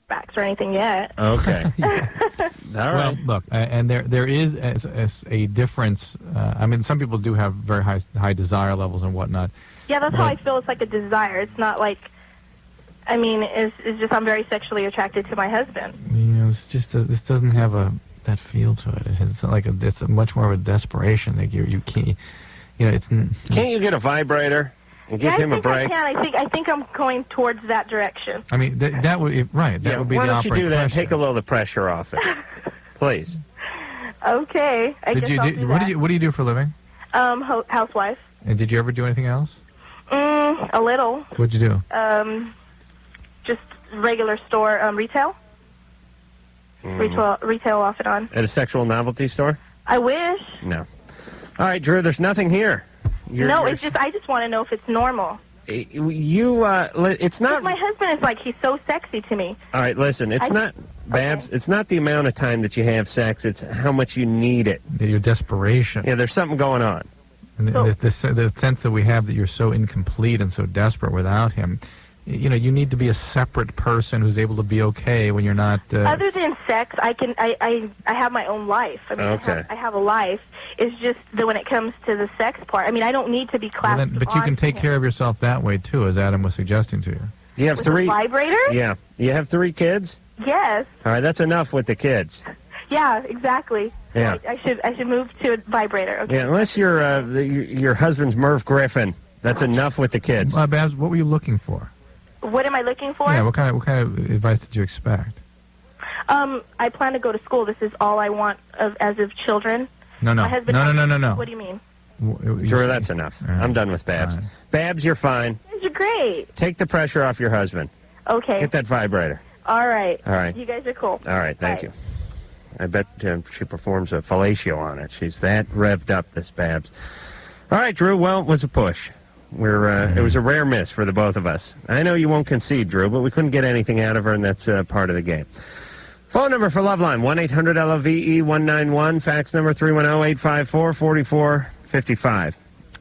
flashbacks or anything yet. Okay. All right. Well, look, and there is a difference. I mean, some people do have very high desire levels and whatnot. Yeah, that's how I feel. It's like a desire. It's not like, I mean, it's just I'm very sexually attracted to my husband. You know, it's just this doesn't have that feel to it. It's like it's much more of a desperation. Like you can't, you know, it's. Can't you get a vibrator and give him a break? I think I'm going towards that direction. I mean, that would right. That would be why the don't you do that? pressure. Take a little of the pressure off it, please. Okay, I guess I'll do that. What do you do for a living? Housewife. And did you ever do anything else? A little. What'd you do? Just regular store retail. Retail off and on. At a sexual novelty store? I wish. No. All right, Drew, there's nothing here. It's just I just want to know if it's normal. It's not. My husband is like, he's so sexy to me. All right, listen, it's not, Babs, it's not the amount of time that you have sex, it's how much you need it. Your desperation. Yeah, there's something going on. And the sense that we have that you're so incomplete and so desperate without him. You know, you need to be a separate person who's able to be okay when you're not. Other than sex, I have my own life. I mean, okay. I have a life. It's just that when it comes to the sex part, I mean, I don't need to be clasped. But you can take care of yourself that way too, as Adam was suggesting to you. You have with three a vibrator? Yeah. You have 3 kids? Yes. All right, that's enough with the kids. Yeah, exactly. Yeah. I should move to a vibrator. Okay. Yeah, unless your husband's Merv Griffin, that's enough with the kids. Babs, what were you looking for? What am I looking for? Yeah, what kind of advice did you expect? I plan to go to school. This is all I want as of children. No. My husband No. What do you mean? Drew, that's enough. Right. I'm done with Babs. Right. Babs, you're fine. You're great. Take the pressure off your husband. Okay. Get that vibrator. All right. All right. You guys are cool. All right, thank Bye. you. I bet she performs a fellatio on it. She's that revved up, this Babs. All right, Drew, well, it was a push. It was a rare miss for the both of us. I know you won't concede, Drew, but we couldn't get anything out of her, and that's part of the game. Phone number for Loveline, 1-800-LOVE-191. Fax number 310-854-4455.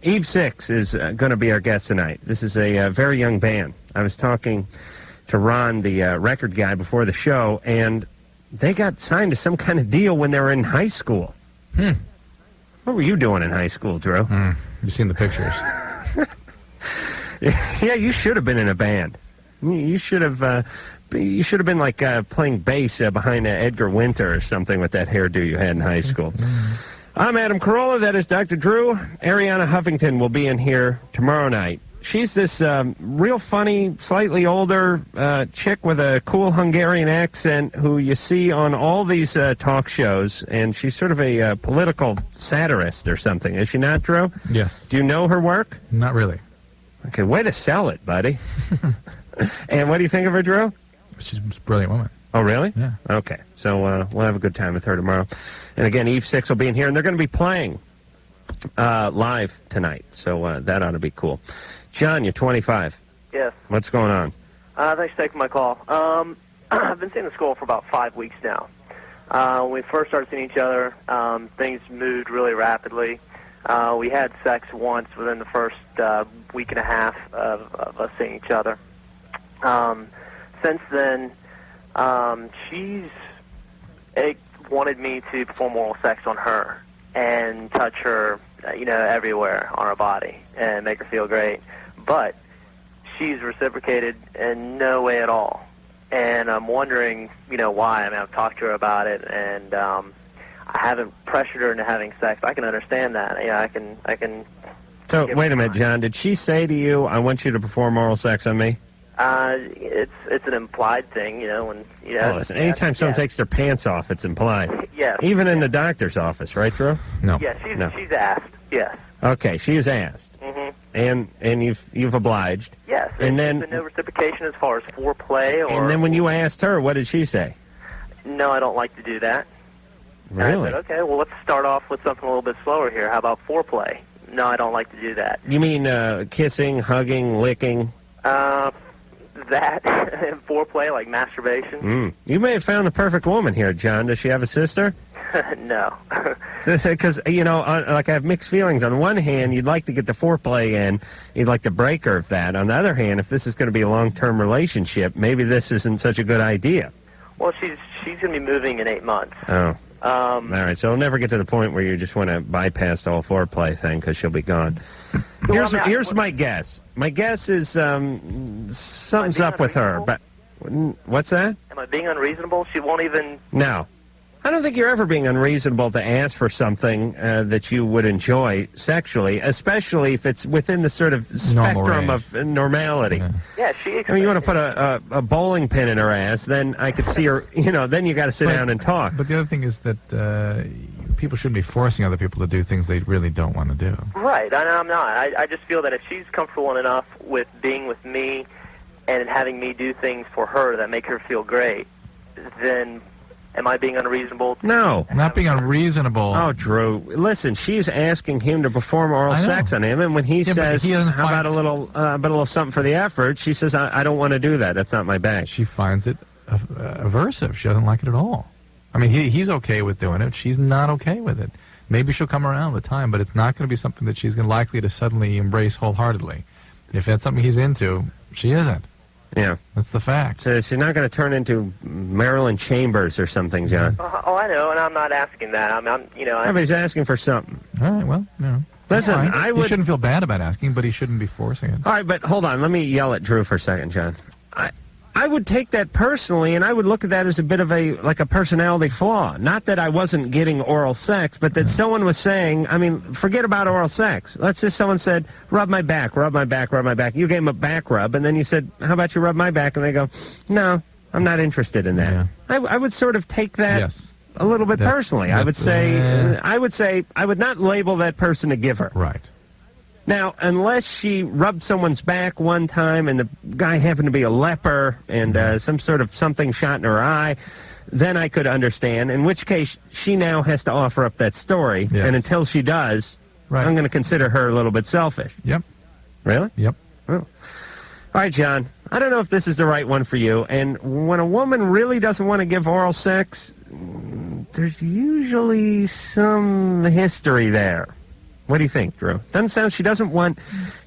Eve 6 is going to be our guest tonight. This is a very young band. I was talking to Ron, the record guy, before the show, and they got signed to some kind of deal when they were in high school. What were you doing in high school, Drew? You've seen the pictures. Yeah, you should have been in a band. You should have been like playing bass behind Edgar Winter or something with that hairdo you had in high school. I'm Adam Carolla. That is Dr. Drew. Ariana Huffington will be in here tomorrow night. She's this real funny, slightly older chick with a cool Hungarian accent who you see on all these talk shows, and she's sort of a political satirist or something. Is she not, Drew? Yes. Do you know her work? Not really. Okay, way to sell it, buddy. And what do you think of her, Drew? She's a brilliant woman. Oh, really? Yeah. Okay, so we'll have a good time with her tomorrow. And again, Eve 6 will be in here, and they're going to be playing live tonight, so that ought to be cool. John, you're 25. Yes. What's going on? Thanks for taking my call. I've been seeing the school for about 5 weeks now. When we first started seeing each other, things moved really rapidly. We had sex once within the first week and a half of us seeing each other. Since then, she's wanted me to perform oral sex on her and touch her, everywhere on her body and make her feel great. But she's reciprocated in no way at all. And I'm wondering, why. I mean, I've talked to her about it, and I haven't pressured her into having sex. I can understand that. I can. So, wait a minute, John. Did she say to you, I want you to perform oral sex on me? It's an implied thing, when, listen, anytime someone takes their pants off, it's implied. Yes. Even in the doctor's office, right, Drew? No. Yeah, she's asked, yes. Okay, she is asked. Mm-hmm. And you've obliged. Yes. And there's then been no reciprocation as far as foreplay or... And then when you asked her, what did she say? No, I don't like to do that. Really? And I said, okay, well, let's start off with something a little bit slower here. How about foreplay? No, I don't like to do that. You mean kissing, hugging, licking? That and foreplay, like masturbation. You may have found the perfect woman here, John. Does she have a sister? No. Because, like I have mixed feelings. On one hand, you'd like to get the foreplay in. You'd like to break her of that. On the other hand, if this is going to be a long-term relationship, maybe this isn't such a good idea. Well, she's going to be moving in 8 months. Oh. All right, so it'll never get to the point where you just want to bypass the whole foreplay thing because she'll be gone. Here's my guess. My guess is something's up with her. But what's that? Am I being unreasonable? She won't even... No. I don't think you're ever being unreasonable to ask for something that you would enjoy sexually, especially if it's within the sort of spectrum of normality. Yeah, I mean, you want to put a bowling pin in her ass, then I could see her, then you got to sit down and talk. But the other thing is that people shouldn't be forcing other people to do things they really don't want to do. Right, and I'm not. I just feel that if she's comfortable enough with being with me and having me do things for her that make her feel great, then... Am I being unreasonable? No. Not being unreasonable. Oh, Drew, listen, she's asking him to perform oral sex on him, and when he says, how about a little something for the effort, she says, I don't want to do that. That's not my bag. She finds it aversive. She doesn't like it at all. I mean, he's okay with doing it. She's not okay with it. Maybe she'll come around with time, but it's not going to be something that she's likely to suddenly embrace wholeheartedly. If that's something he's into, she isn't. Yeah. That's the fact. So she's not going to turn into Marilyn Chambers or something, John. I know, and I'm not asking that. I'm Everybody's asking for something. All right, well, Listen, right. He shouldn't feel bad about asking, but he shouldn't be forcing it. All right, but hold on. Let me yell at Drew for a second, John. I would take that personally, and I would look at that as a bit of a personality flaw. Not that I wasn't getting oral sex, but that someone was saying, I mean, forget about oral sex. Let's just someone said, rub my back, rub my back, rub my back. You gave them a back rub, and then you said, how about you rub my back? And they go, no, I'm not interested in that. Yeah. I would sort of take that a little bit personally. I would say, I would not label that person a giver. Right. Now, unless she rubbed someone's back one time and the guy happened to be a leper and some sort of something shot in her eye, then I could understand, in which case she now has to offer up that story. Yes. And until she does, I'm going to consider her a little bit selfish. Yep. Really? Yep. Oh. All right, John, I don't know if this is the right one for you. And when a woman really doesn't want to give oral sex, there's usually some history there. What do you think, Drew? Doesn't sound she doesn't want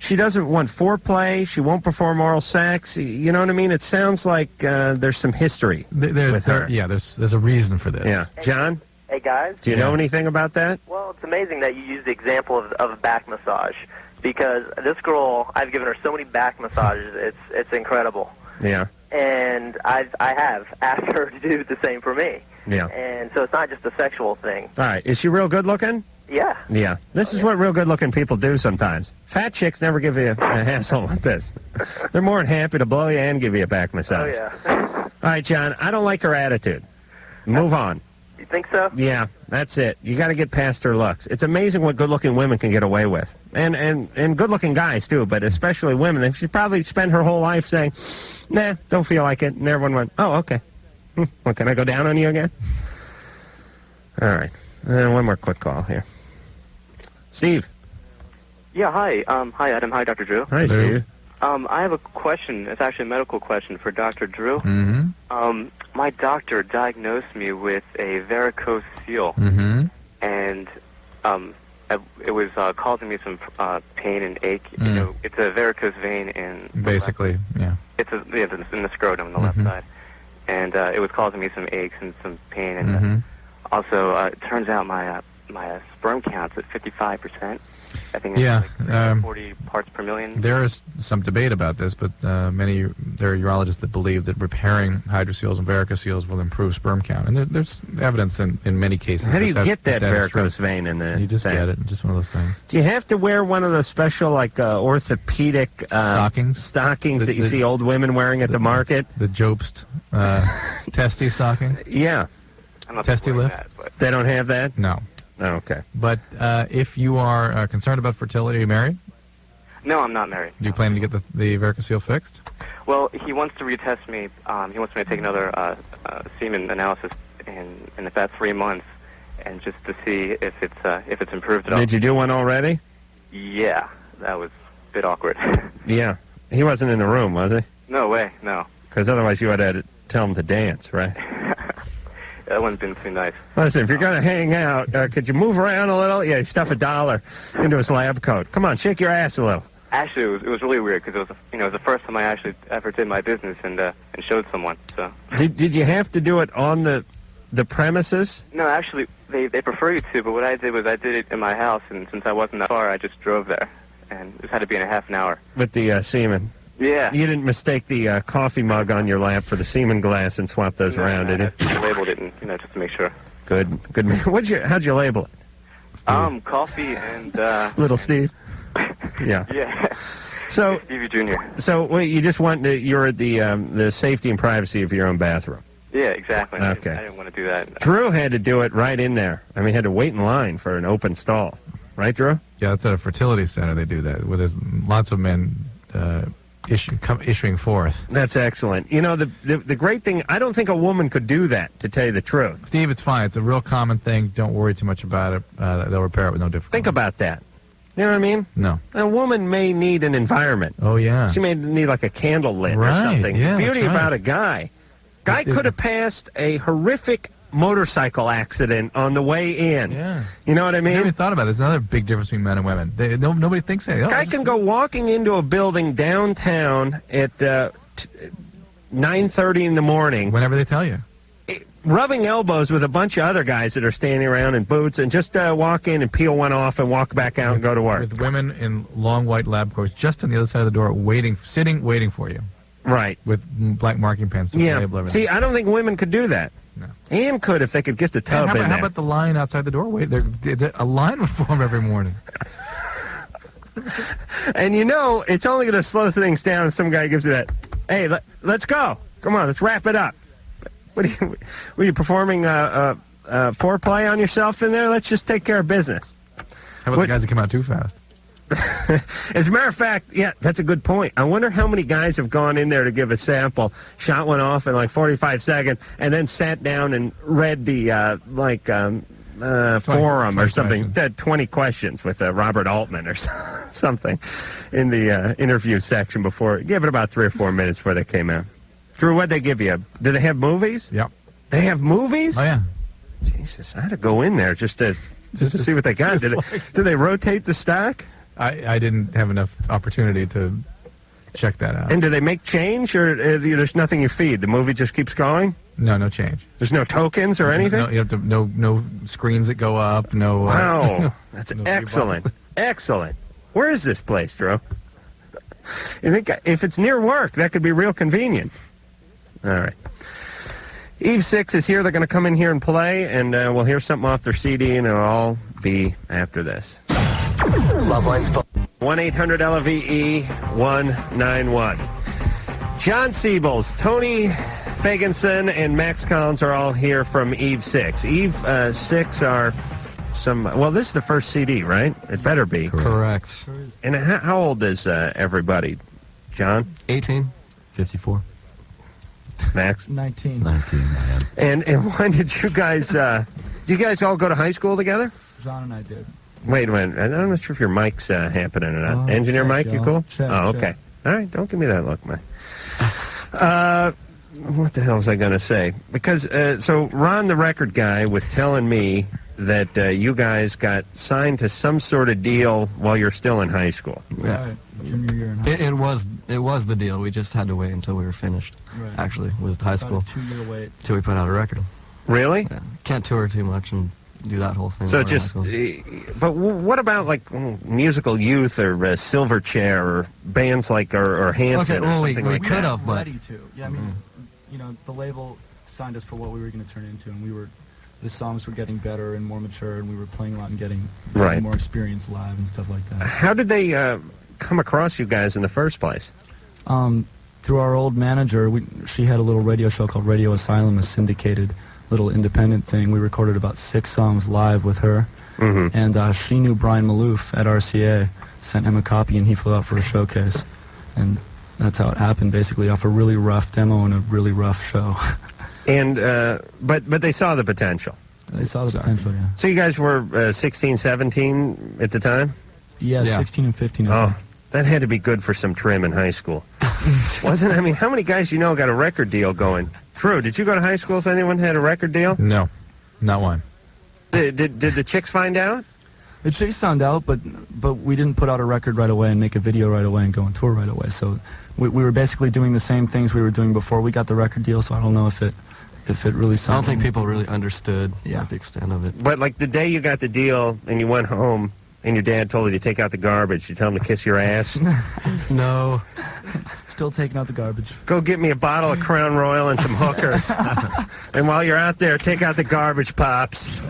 foreplay. She won't perform oral sex. You know what I mean? It sounds like there's some history with her. Yeah, there's a reason for this. Yeah, John. Hey guys. Do you know anything about that? Well, it's amazing that you use the example of a back massage because this girl, I've given her so many back massages. It's incredible. Yeah. And I have asked her to do the same for me. Yeah. And so it's not just a sexual thing. All right. Is she real good looking? Yeah. Yeah. This is what real good-looking people do sometimes. Fat chicks never give you a hassle like this. They're more than happy to blow you and give you a back massage. Oh, yeah. All right, John, I don't like her attitude. Move on. You think so? Yeah, that's it. You got to get past her looks. It's amazing what good-looking women can get away with. And good-looking guys, too, but especially women. She probably spent her whole life saying, nah, don't feel like it. And everyone went, oh, okay. Well, can I go down on you again? All right. One more quick call here. Steve. Yeah, hi. Hi, Adam. Hi, Dr. Drew. Hi, Steve. I have a question. It's actually a medical question for Dr. Drew. Mm-hmm. My doctor diagnosed me with a varicose seal, and it was causing me some pain and ache. You know, it's a varicose vein in basically, it's in the scrotum on the left side, and it was causing me some aches and some pain, and also it turns out my sperm count's at 55%. I think it's like 40 parts per million. There is some debate about this, but there are urologists that believe that repairing hydroseals and varicoseals will improve sperm count. And there's evidence in many cases. How do you get that varicose vein in the You just thing? get it. Just one of those things. Do you have to wear one of those special, orthopedic stockings that you see old women wearing at the market? The Jobst testy stocking? Yeah. I'm not testy lift? that, but They don't have that? No. Oh, okay. But if you are concerned about fertility, are you married? No, I'm not married. Do you plan to get the varicocele fixed? Well, he wants to retest me. He wants me to take another semen analysis in about 3 months, and just to see if it's improved at all. Did you do one already? Yeah, that was a bit awkward. Yeah. He wasn't in the room, was he? No way, no. Because otherwise you would have had to tell him to dance, right? That wouldn't have been too nice. Listen, if you're going to hang out, could you move around a little? Yeah, stuff $1 into his lab coat. Come on, shake your ass a little. Actually, it was really weird because it was it was the first time I actually ever did my business and showed someone. So Did you have to do it on the premises? no, actually they prefer you to, but what I did was I did it in my house, and since I wasn't that far, I just drove there, and it had to be in a half an hour. With the semen? Yeah. You didn't mistake the coffee mug on your lap for the semen glass and swap those around, did you? I labeled it, and just to make sure. Good. How'd you label it? Coffee and Little Steve. Yeah. Yeah. So Stevie Jr. So wait, you just want you're at the safety and privacy of your own bathroom. Yeah, exactly. Okay. I didn't want to do that. Drew had to do it right in there. I mean, had to wait in line for an open stall. Right, Drew? Yeah, it's at a fertility center they do that, where there's lots of men issuing forth. That's excellent. You know, the great thing, I don't think a woman could do that, to tell you the truth. Steve, it's fine. It's a real common thing. Don't worry too much about it. They'll repair it with no difficulty. Think about that. You know what I mean? No. A woman may need an environment. Oh, yeah. She may need like a candle lit or Right, something. yeah, The beauty that's right. about a guy could have passed a horrific motorcycle accident on the way in. Yeah. You know what I I never mean? even thought about it. There's another big difference between men and women. Nobody thinks that. Guy can go walking into a building downtown at 9:30 in the morning, whenever they tell you. rubbing elbows with a bunch of other guys that are standing around in boots, and just walk in and peel one off and walk back out and go to work. With women in long white lab coats just on the other side of the door, waiting for you. Right. With black marking pens to label everything. See, I don't think women could do that. No. Ann could if they could get the tub how in there. about the line outside the door? Wait, a line would form every morning. And you know, it's only going to slow things down if some guy gives you that, hey, let's go. Come on, let's wrap it up. Were you performing foreplay on yourself in there? Let's just take care of business. How about the guys that come out too fast? As a matter of fact, yeah, that's a good point. I wonder how many guys have gone in there to give a sample, shot one off in like 45 seconds, and then sat down and read the forum or something, 20 questions with Robert Altman or something in the interview section before. Give it about 3 or 4 minutes before they came out. Drew, what'd they give you? Did they have movies? Yep. They have movies? Oh, yeah. Jesus, I had to go in there just to see what they got. Did they rotate the stock? I didn't have enough opportunity to check that out. And do they make change, or there's nothing you feed? The movie just keeps going? No change. There's no tokens or anything? No, you have to no screens that go up. No. Wow, that's no excellent. Excellent. Where is this place, Drew? You think if it's near work, that could be real convenient. All right. Eve 6 is here. They're going to come in here and play, and we'll hear something off their CD, and it'll all be after this. Loveline's phone. 1-800-LOVE-191. John Siebels, Tony Fagenson, and Max Collins are all here from Eve 6. Eve 6 are well, this is the first CD, right? It better be. Correct. And how old is everybody? John? 18. 54. Max? 19. 19, man. And when did you guys all go to high school together? John and I did. Wait a minute. I'm not sure if your mic's happening or not. Engineer check, Mike, you John. cool? Check, oh, okay. check. All right, don't give me that look, Mike. What the hell was I going to say? Because, so Ron, the record guy, was telling me that you guys got signed to some sort of deal while you're still in high school. Yeah. Right. Junior year in high It was the deal. We just had to wait until we were finished, Right. actually, with high school, About a 2-year wait. till we put out a record. Really? Yeah. Can't tour too much and do that whole thing. So while we're in just, high school. but what about like Musical Youth or Silverchair or bands like or Hanson Okay, or well, something we like could that? have, but Ready to. Yeah, I mean, you know, the label signed us for what we were going to turn into, and the songs were getting better and more mature, and we were playing a lot and getting Right. more experience live and stuff like that. How did they come across you guys in the first place? Through our old manager, she had a little radio show called Radio Asylum, a syndicated little independent thing. We recorded about 6 songs live with her, and she knew Brian Malouf at RCA, sent him a copy, and he flew out for a showcase, and that's how it happened, basically, off a really rough demo and a really rough show. And but they saw the potential. They saw the potential, yeah. So you guys were 16, 17 at the time? Yeah, Yeah. 16 and 15. I Oh, think. that had to be good for some trim in high school. Wasn't it? I mean, how many guys you know got a record deal going? Drew, did you go to high school if anyone had a record deal? No, not one. Did the chicks find out? Chase found out, but we didn't put out a record right away and make a video right away and go on tour right away. So we were basically doing the same things we were doing before we got the record deal. So I don't know if it really. I don't think people really understood Yeah. the extent of it. But like the day you got the deal and you went home and your dad told you to take out the garbage, you tell him to kiss your ass. No. Still taking out the garbage. Go get me a bottle of Crown Royal and some hookers. And while you're out there, take out the garbage, Pops.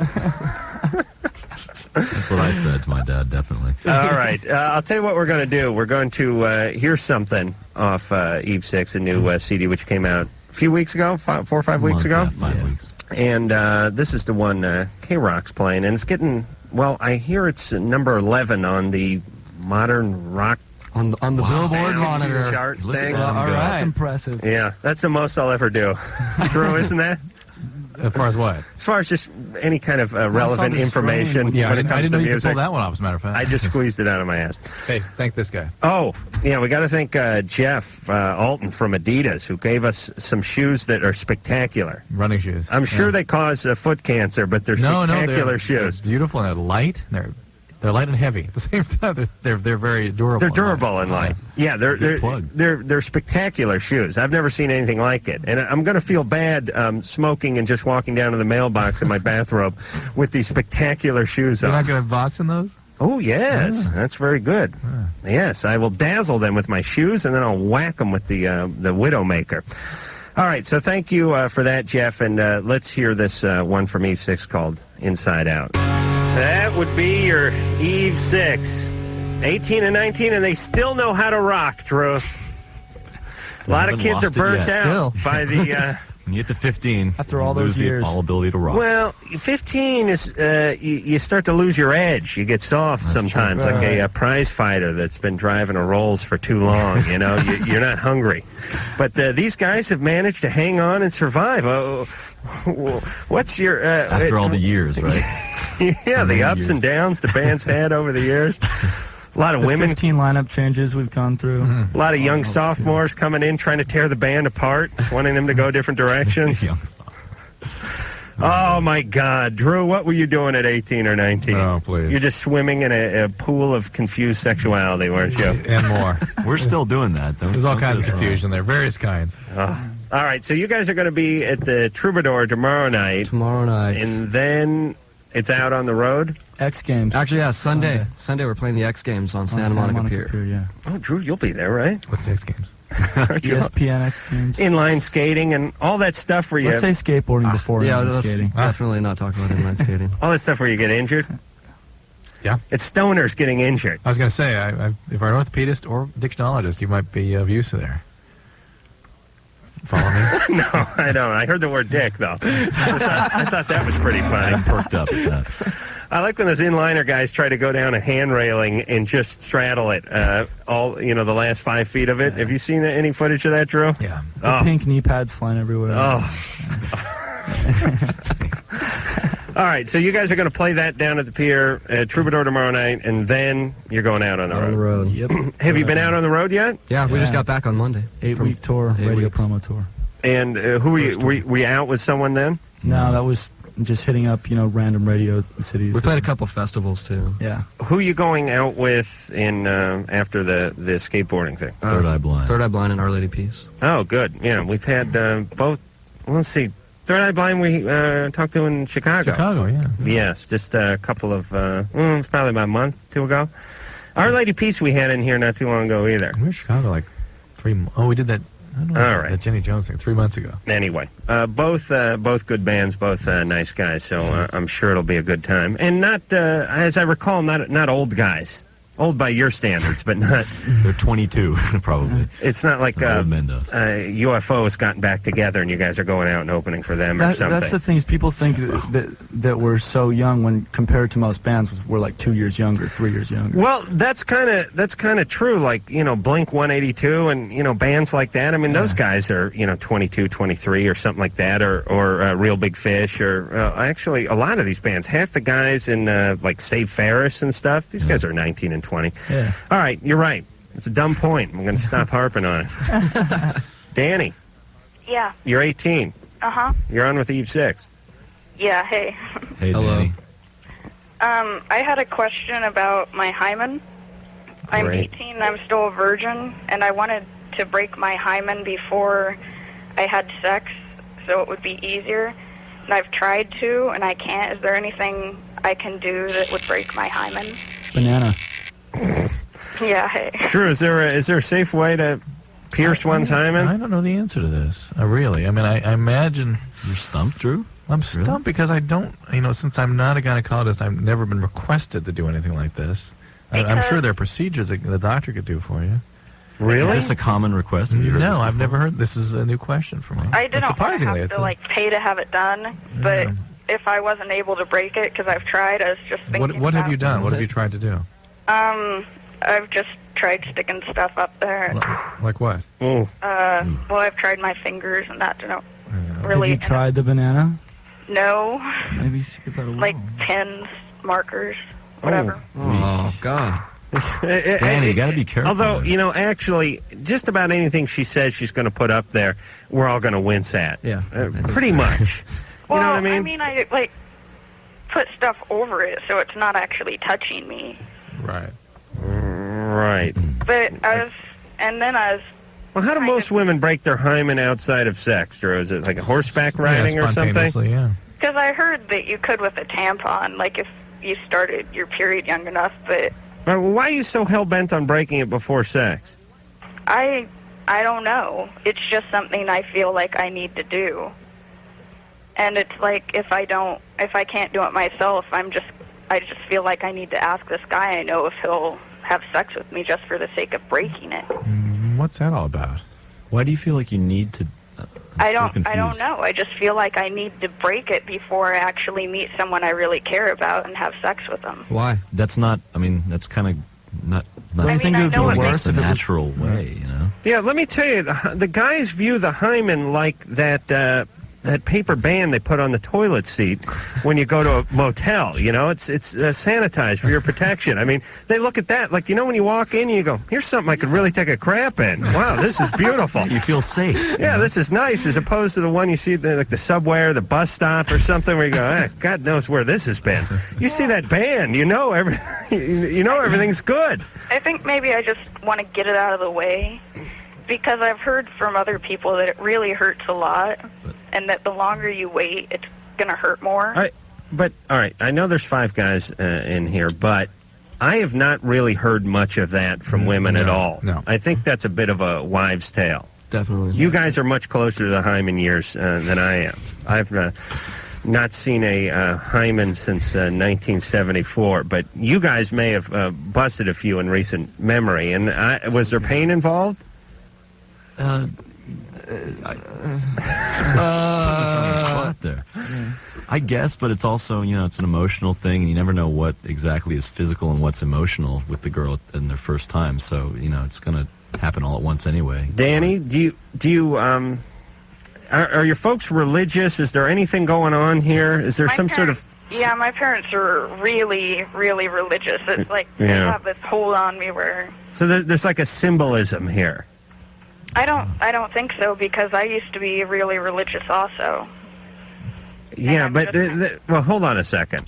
That's what I said to my dad, definitely. All right. I'll tell you what we're going to do. We're going to hear something off Eve 6, a new CD which came out a few weeks ago, 4 or 5 weeks ago. Yeah, 5 weeks. And this is the one K-Rock's playing. And it's getting, well, I hear it's number 11 on the modern rock On the Billboard monitor. chart Look at thing. that. All That's right. impressive. Yeah, that's the most I'll ever do. Drew, isn't that? As far as what? As far as just any kind of relevant the information string. Yeah, when I it comes didn't to know you could music. pull that one off, as a matter of fact. I just squeezed it out of my ass. Hey, thank this guy. Oh, yeah, we got to thank Jeff Alton from Adidas, who gave us some shoes that are spectacular. Running shoes. I'm sure Yeah. they cause foot cancer, but they're spectacular they're shoes. beautiful and they're light. They're light and heavy at the same time. They're very durable. They're durable and light. Yeah, Good plug. they're spectacular shoes. I've never seen anything like it, and I'm going to feel bad smoking and just walking down to the mailbox in my bathrobe with these spectacular shoes You're on. not going to box in those? Oh yes, that's very good. Yes, I will dazzle them with my shoes, and then I'll whack them with the Widowmaker. All right, so thank you for that, Jeff, and let's hear this one from Eve 6 called Inside Out. That would be your Eve 6. 18 and 19, and they still know how to rock, Drew. A lot of haven't kids are lost it burnt yet. out by the... When you get to 15, After all you lose those years. all ability to rock. Well, 15 is you start to lose your edge. You get soft sometimes, true. like a prize fighter that's been driving a Rolls for too long. You know, you're not hungry. But these guys have managed to hang on and survive. Oh, what's your After all the years, right? yeah, the many ups and years? downs the band's had over the years. A lot of The women, 15 lineup changes we've gone through. a lot of young sophomores coming in trying to tear the band apart, wanting them to go different directions. Young stuff. Oh, my God. Drew, what were you doing at 18 or 19? Oh, please. You're just swimming in a pool of confused sexuality, weren't you? And more. We're still doing that. There's all kinds of confusion there, various kinds. All right, so you guys are going to be at the Troubadour tomorrow night, Tomorrow night. and then it's out on the road? X Games. Actually, yeah, Sunday. Sunday we're playing the X Games on Santa Monica Pier. Yeah. Oh, Drew, you'll be there, right? What's 6 games? Aren't you? ESPN X Games. Inline skating and all that stuff where you... Let's say skateboarding before Yeah, inline let's skating. definitely not talk about inline skating. all that stuff where you get injured? Yeah. It's stoners getting injured. I was going to say, if you're an orthopedist or dictionologist, you might be of use there. Follow me? No, I don't. I heard the word dick, though. I thought that was pretty funny. I'm perked up at that. I like when those inliner guys try to go down a hand railing and just straddle it, the last 5 feet of it. Have you seen any footage of that, Drew? Yeah. The Oh. pink knee pads flying everywhere. All right, so you guys are going to play that down at the pier, Troubadour tomorrow night, and then you're going out on the On the road. road. Yep. Have you been out on the road yet? Yeah, we just Yeah. got back on Monday. 8-week tour, 8 radio weeks. promo tour. And who were you? Were you out with someone then? No, that was just hitting up, random radio cities. We played a couple festivals too. Yeah. Who are you going out with in after the skateboarding thing? Third Eye Blind. Third Eye Blind and Our Lady Peace. Oh, good. Yeah, we've had both. Let's see. Third Eye Blind we talked to in Chicago. Chicago, yeah. Yes, just a couple of, it's probably about a month, 2 ago. Our Lady Peace we had in here not too long ago either. We were in Chicago like 3 months. Oh, we did that. I don't know. All right. That Jenny Jones thing 3 months ago. Anyway, both good bands, both nice guys, so I'm sure it'll be a good time. And not, as I recall, not old guys. Old by your standards, but not. They're 22, probably. It's not like Old men does. UFO's gotten back together and you guys are going out and opening for them or something. That's the thing is people think that we're so young when compared to most bands, we're like 2 years younger, 3 years younger. Well, that's kind of true. Like, Blink 182 and, bands like that. I mean, those guys are, 22, 23 or something like that, or Real Big Fish, or actually a lot of these bands, half the guys in, like, Save Ferris and stuff, these guys are 19 and 20. Yeah. All right, you're right. It's a dumb point. I'm going to stop harping on it. Danny, Yeah. you're 18. Uh-huh. You're on with Eve 6. Yeah, hey. Hey, Hello. Danny. I had a question about my hymen. I'm Great. 18 and I'm still a virgin, and I wanted to break my hymen before I had sex so it would be easier. And I've tried to, and I can't. Is there anything I can do that would break my hymen? Banana. Yeah, hey. Drew, is there a safe way to pierce one's hymen? I don't know the answer to this. Really. I mean, I imagine... You're stumped, Drew? I'm stumped because I don't, since I'm not a gynecologist, I've never been requested to do anything like this. I'm sure there are procedures that the doctor could do for you. Really? Is this a common request? Have you heard this No, I've before? never heard. This is a new question for me. I And didn't want to surprisingly, have it's to, pay to have it done, but if I wasn't able to break it, because I've tried, I was just thinking What have about you done? What have you tried to do? I've just tried sticking stuff up there. Like what? Oh. Well, I've tried my fingers, and that didn't really... Have you tried the banana? No. Maybe you should give that a Like pens, markers, whatever. Oh, God. Danny, you got to be careful. Although, actually, just about anything she says she's going to put up there, we're all going to wince at. Yeah. Pretty much. Well, You know what I mean? I put stuff over it, so it's not actually touching me. Right. Right. But I was... Well, how do most women break their hymen outside of sex, Drew? Is it like a horseback riding or something? Spontaneously, yeah. Because I heard that you could with a tampon, like if you started your period young enough, but Why are you so hell-bent on breaking it before sex? I don't know. It's just something I feel like I need to do. And it's like if I can't do it myself, I just feel like I need to ask this guy I know if he'll have sex with me just for the sake of breaking it. What's that all about? Why do you feel like you need to... I don't know. I just feel like I need to break it before I actually meet someone I really care about and have sex with them. Why? That's not... I mean, that's kind of not... Don't you think it would be worse the if it was... natural way, Yeah, let me tell you, the guys view the hymen like that paper band they put on the toilet seat when you go to a motel. It's sanitized for your protection. I mean, they look at that like, when you walk in, you go, here's something I could really take a crap in. Wow, this is beautiful. You feel safe. Yeah, this is nice, as opposed to the one you see like the subway or the bus stop or something where you go, God knows where this has been. You see that band, everything's good. I think maybe I just want to get it out of the way, because I've heard from other people that it really hurts a lot, and that the longer you wait, it's going to hurt more. All right, I know there's 5 guys in here, but I have not really heard much of that from women at all. No. I think that's a bit of a wives' tale. Definitely. You guys are much closer to the hymen years than I am. I've not seen a hymen since 1974, but you guys may have busted a few in recent memory. And was there pain involved? There. I guess, but it's also, it's an emotional thing, and you never know what exactly is physical and what's emotional with the girl in their first time. So, it's going to happen all at once anyway. Danny, do you are your folks religious? Is there anything going on here? Is there sort of... Yeah, my parents are really, really religious. It's like they have this hold on me where... So there's like a symbolism here. I don't think so, because I used to be really religious also. Yeah, but well, hold on a second.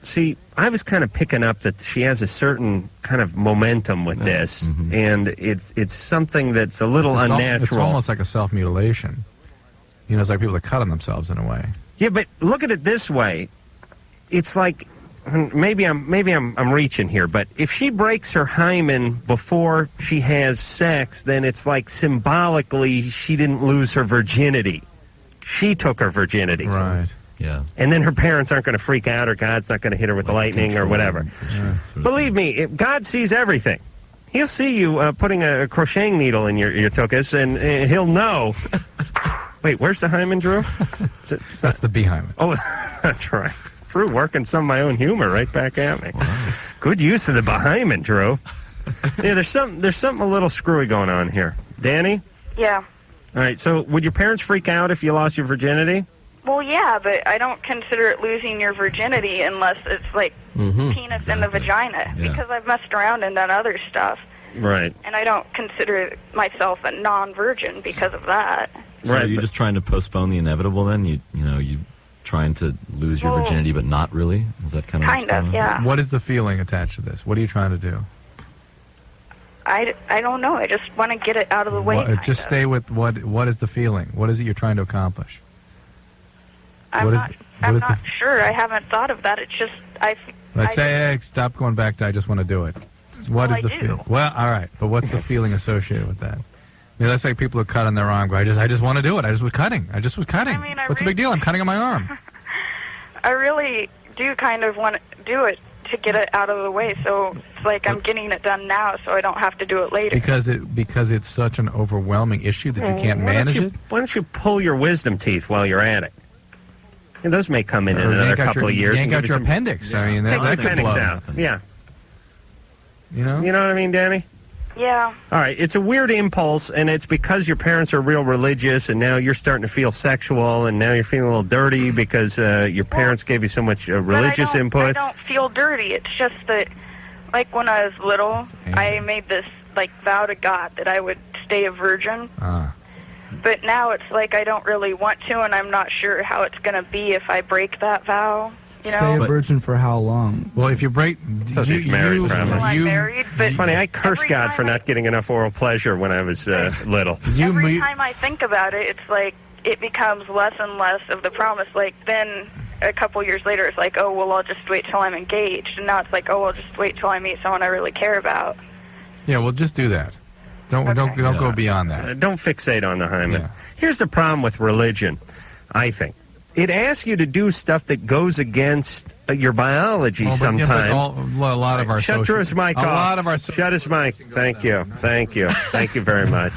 See, I was kind of picking up that she has a certain kind of momentum with this, and it's something that's a little unnatural. It's almost like a self-mutilation. It's like people that cut on themselves in a way. Yeah, but look at it this way. It's like, maybe I'm reaching here, but if she breaks her hymen before she has sex, then it's like symbolically she didn't lose her virginity. She took her virginity. Right. Yeah. And then her parents aren't going to freak out, or God's not going to hit her with lightning or whatever. Yeah. Believe me, if God sees everything. He'll see you putting a crocheting needle in your tuchus, and he'll know. Wait, where's the hymen, Drew? That's the behymen. Oh, that's right. Drew working some of my own humor right back at me. Wow. Good use of the behymen, Drew. Yeah, there's something a little screwy going on here. Danny? Yeah. All right, so would your parents freak out if you lost your virginity? Well, yeah, but I don't consider it losing your virginity unless it's like penis in the vagina, because I've messed around and done other stuff. Right. And I don't consider myself a non-virgin because of that. So are you just trying to postpone the inevitable then? You trying to lose your Well, virginity, but not really? Is that kind of what's Kind of, going on? yeah. What is the feeling attached to this? What are you trying to do? I don't know. I just want to get it out of the way. Just stay with what is the feeling? What is it you're trying to accomplish? I'm what is not. the- what I'm is the- not sure. I haven't thought of that. It's just Let's say, hey, stop going back to I just want to do it. What is I the do. feeling? Well, all right, but what's the feeling associated with that? I mean, let's say people who cut on their arm go, I just want to do it. I just was cutting. I just was cutting. I mean, What's the big deal? I'm cutting on my arm. I really do kind of want to do it to get it out of the way. So it's like I'm getting it done now, so I don't have to do it later. Because it's such an overwhelming issue that you can't manage it. Why don't you pull your wisdom teeth while you're at it? And those may come in another couple of years. You ain't and got give your you some- appendix. I mean, Take that the could appendix blow. out. Yeah. You know? You know what I mean, Danny? Yeah. All right, it's a weird impulse, and it's because your parents are real religious, and now you're starting to feel sexual, and now you're feeling a little dirty because your parents gave you so much religious I input. don't feel dirty. It's just that, like when I was little, I made this like vow to God that I would stay a virgin. But now it's like I don't really want to, and I'm not sure how it's going to be if I break that vow. You Stay know? a virgin for how long? Well, if you break... Says he's married, probably. Well, I'm married, but Funny, I cursed God for not getting enough oral pleasure when I was little. every time I think about it, it's like it becomes less and less of the promise. Like then a couple years later, it's like, oh, well, I'll just wait till I'm engaged. And now it's like, oh, I'll just wait till I meet someone I really care about. Yeah, well, just do that. Don't go beyond that. Don't fixate on the hymen. Yeah. Here's the problem with religion, I think. It asks you to do stuff that goes against your biology Oh, but, sometimes. yeah, but a lot of our Shut social... Drew's mic a off. lot of our... Shut his mic. Thank you. Thank you. Thank you very much.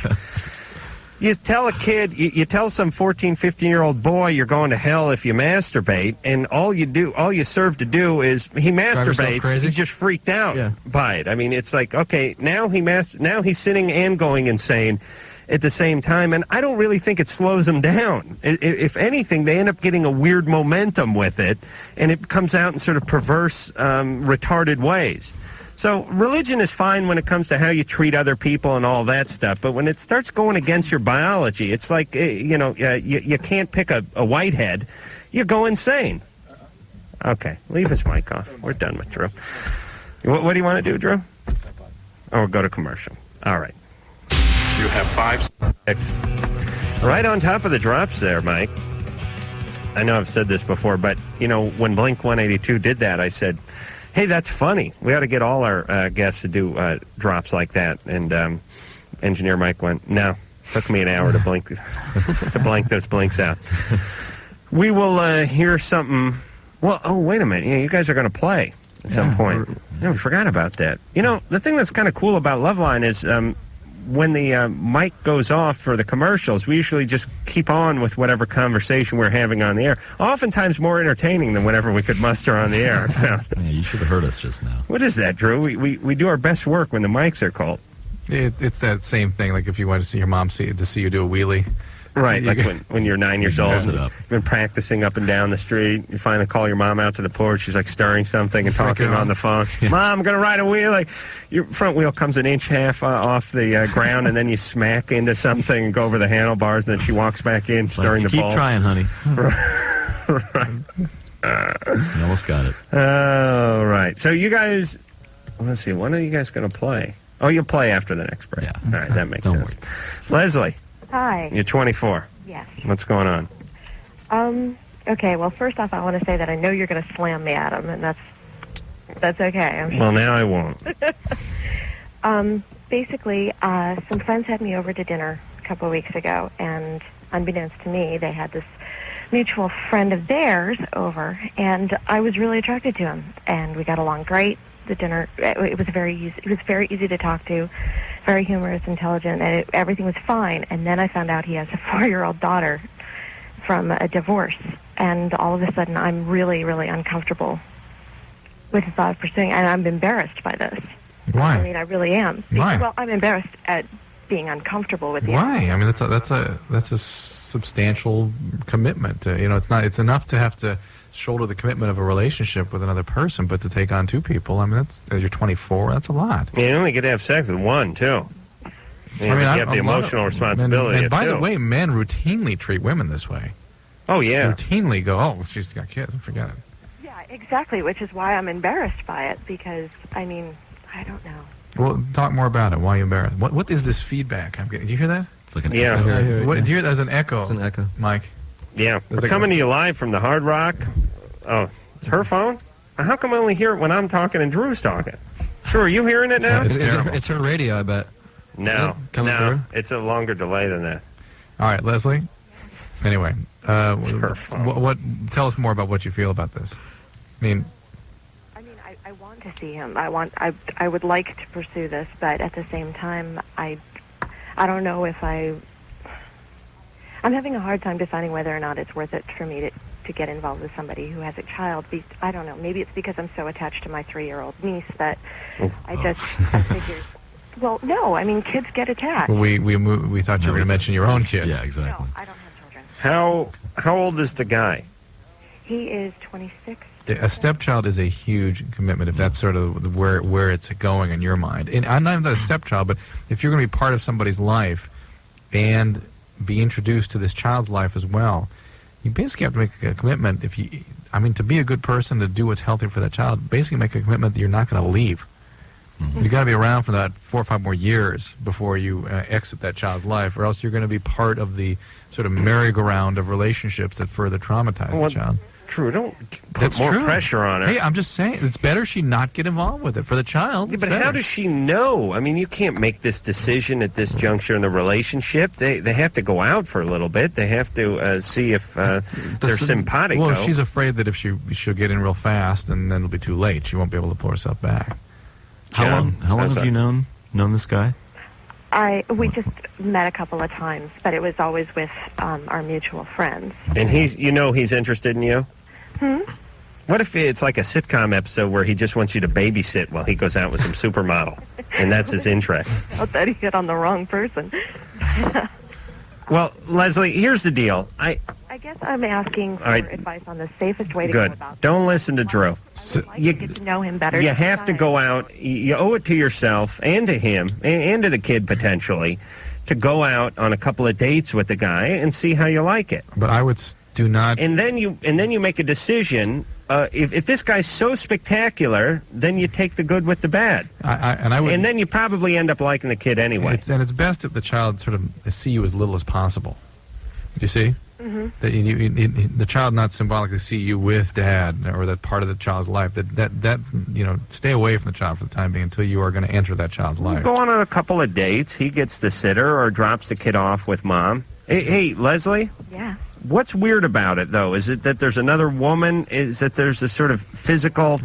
You tell a kid, you tell some 14, 15-year-old boy you're going to hell if you masturbate, and all you serve to do is he masturbates. crazy? He's just freaked out by it. I mean, it's like, okay, now he's sinning and going insane at the same time, and I don't really think it slows them down. If anything, they end up getting a weird momentum with it, and it comes out in sort of perverse, retarded ways. So religion is fine when it comes to how you treat other people and all that stuff, but when it starts going against your biology, it's like, you can't pick a whitehead. You go insane. Okay, leave his mic off. We're done with Drew. What do you want to do, Drew? Or go to commercial. All right. You have 5 seconds. Right on top of the drops there, Mike. I know I've said this before, but, when Blink 182 did that, I said, hey, that's funny. We ought to get all our guests to do drops like that. And engineer Mike went, no. Took me an hour to blink to blank those blinks out. We will hear something. Well, oh, wait a minute. Yeah, you guys are going to play at some point. We forgot about that. The thing that's kind of cool about Loveline is when the mic goes off for the commercials, we usually just keep on with whatever conversation we're having on the air. Oftentimes more entertaining than whatever we could muster on the air. Yeah, you should have heard us just now. What is that, Drew? We do our best work when the mics are called. It's that same thing, like if you want to see your mom to see you do a wheelie. Right, like when you're 9 years old, and up. you've been practicing up and down the street, you finally call your mom out to the porch, she's like stirring something and talking on the phone. Yeah. Mom, I'm going to ride a wheelie. Your front wheel comes an inch half off the ground, and then you smack into something and go over the handlebars, and then she walks back in, stirring the ball. Keep trying, honey. Right. You almost got it. Oh, right. So you guys, let's see, when are you guys going to play? Oh, you'll play after the next break. Yeah. All right, that makes sense. Leslie. Hi. You're 24. Yes. What's going on? Okay, well, first off, I want to say that I know you're going to slam me, Adam, and that's okay. Well, now I won't. Basically, some friends had me over to dinner a couple of weeks ago, and unbeknownst to me, they had this mutual friend of theirs over, and I was really attracted to him, and we got along great. The dinner, it was very easy. He was very easy to talk to, very humorous, intelligent, and everything was fine. And then I found out he has a 4-year-old daughter from a divorce, and all of a sudden I'm really, really uncomfortable with the thought of pursuing, and I'm embarrassed by this. Why? I mean, I really am. Why? Well, I'm embarrassed at being uncomfortable with the Why? idea. I mean, that's a substantial commitment. It's enough to have to shoulder the commitment of a relationship with another person, but to take on 2 people, I mean, you're 24, that's a lot. You only get to have sex with one, too. You have the emotional responsibility and of by 2. the way, men routinely treat women this way. Oh, yeah. routinely go, oh, she's got kids, forget it. Yeah, exactly, which is why I'm embarrassed by it, because, I mean, I don't know. Well, talk more about it. Why are you embarrassed? What is this feedback I'm getting? Do you hear that? It's like an Yeah. echo. I hear it, What, yeah. do you hear that as an echo? It's an echo. Mike. Yeah. There's We're like coming a- to you live from the Hard Rock. Oh, it's her phone? How come I only hear it when I'm talking and Drew's talking? Drew, are you hearing it now? It's terrible. It's her radio, I bet. No. Is it coming no. through? It's a longer delay than that. All right, Leslie. Anyway, her phone. what? Tell us more about what you feel about this. I mean, I want to see him. I would like to pursue this, but at the same time, I don't know if I'm having a hard time deciding whether or not it's worth it for me to get involved with somebody who has a child. I don't know. Maybe it's because I'm so attached to my 3-year-old niece that I figured. Well, no. I mean, kids get attached. we thought you were going to mention your own kid. Yeah, exactly. I don't have children. How old is the guy? He is 26. A stepchild is a huge commitment if that's sort of where it's going in your mind. And I'm not a stepchild, but if you're going to be part of somebody's life and be introduced to this child's life as well, you basically have to make a commitment. To be a good person, to do what's healthy for that child, basically make a commitment that you're not going to leave. Mm-hmm. You got to be around for that 4 or 5 more years before you exit that child's life, or else you're going to be part of the sort of merry-go-round of relationships that further traumatize the child. True, don't put That's more true. pressure on her. Hey, I'm just saying, it's better she not get involved with it for the child. Yeah, it's but better. how does she know? I mean, you can't make this decision at this juncture in the relationship. They have to go out for a little bit. They have to see if they're simpatico. Well, she's afraid that if she'll get in real fast, and then it'll be too late. She won't be able to pull herself back. How long have you known this guy? We just met a couple of times, but it was always with our mutual friends. And he's interested in you? What if it's like a sitcom episode where he just wants you to babysit while he goes out with some supermodel, and that's his interest? I thought he hit on the wrong person. Well, Leslie, here's the deal. I guess I'm asking for advice on the safest way to Good. go about Don't listen to Drew. You get to know him better. You have to go out. You owe it to yourself and to him and to the kid potentially to go out on a couple of dates with the guy and see how you like it. But I would do not. And then you make a decision. If this guy's so spectacular, then you take the good with the bad. And then you probably end up liking the kid anyway. It's best if the child sort of see you as little as possible. Do you see? Mm-hmm. That the child not symbolically see you with dad or that part of the child's life. That stay away from the child for the time being until you are going to enter that child's life. Go on a couple of dates. He gets the sitter or drops the kid off with mom. Hey, Leslie? Yeah. What's weird about it, though? Is it that there's another woman? Is that there's a sort of physical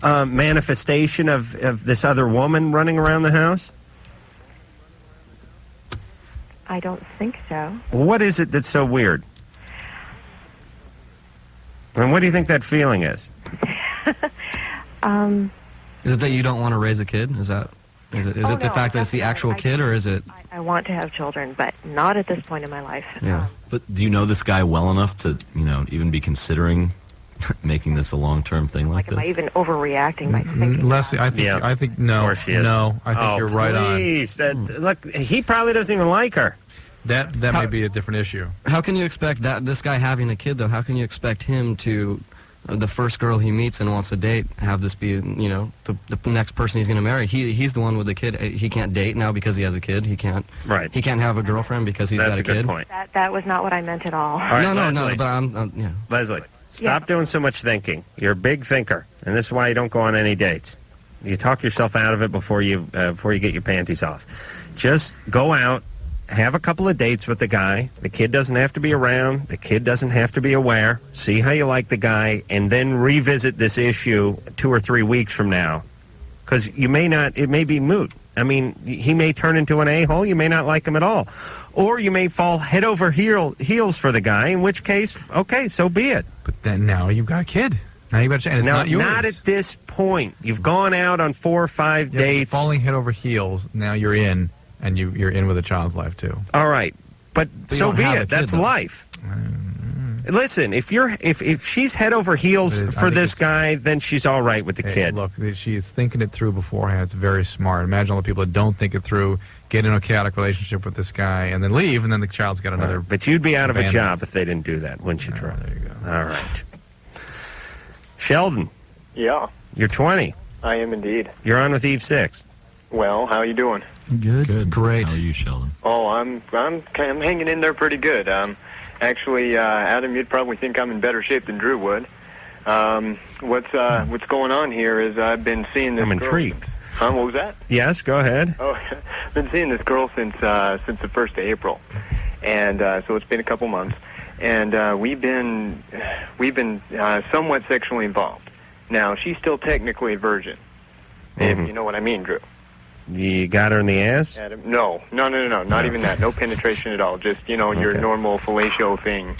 manifestation of this other woman running around the house? I don't think so. What is it that's so weird? And what do you think that feeling is? Is it that you don't want to raise a kid? Is it the fact that it's the actual kid, or is it? I want to have children, but not at this point in my life. Yeah. But do you know this guy well enough to, even be considering making this a long-term thing like Am I this? even overreacting by thinking? Leslie, I think no. Of course she is. No, I think you're right on. Please, look, he probably doesn't even like her. That may be a different issue. How can you expect that this guy having a kid though? How can you expect him to, the first girl he meets and wants to date, have this be the next person he's going to marry? He's the one with the kid. He can't date now because he has a kid. He can't. Right. He can't have a girlfriend because he's got a kid. That's a good point. That was not what I meant at all. All right, No. Leslie. But I'm yeah. Leslie, stop doing so much thinking. You're a big thinker, and this is why you don't go on any dates. You talk yourself out of it before you get your panties off. Just go out, have a couple of dates with the guy. The kid doesn't have to be around. The kid doesn't have to be aware. See how you like the guy, and then revisit this issue 2 or 3 weeks from now, because it may be moot. I mean, he may turn into an a-hole. You may not like him at all. Or you may fall head over heels for the guy, in which case, okay, so be it. But then now you've got a kid. Now you've got a child. It's not yours. Not at this point. You've gone out on 4 or 5 dates. Falling head over heels, now you're in, and you're in with a child's life, too. All right. But you so don't be have a it. kid, That's though. life. Listen, if she's head over heels for this guy, then she's all right with the kid. Look, she's thinking it through beforehand. It's very smart. Imagine all the people that don't think it through, get in a chaotic relationship with this guy, and then leave, and then the child's got another. But you'd be out of a job if they didn't do that, wouldn't you, Drew? There you go. All right. Sheldon, Yeah, you're 20. I am indeed. You're on with Eve 6. Well, how you doing? Good. Great. How are you, Sheldon? Oh, I'm hanging in there pretty good. Actually, Adam, you'd probably think I'm in better shape than Drew would. What's going on here is I've been seeing this. I'm intrigued. What was that? Yes, go ahead. Oh, I've been seeing this girl since the 1st of April, and so it's been a couple months, and we've been somewhat sexually involved. Now, she's still technically a virgin, if you know what I mean, Drew. You got her in the ass? Adam, no, not even that. No penetration at all. Just, your normal fellatio thing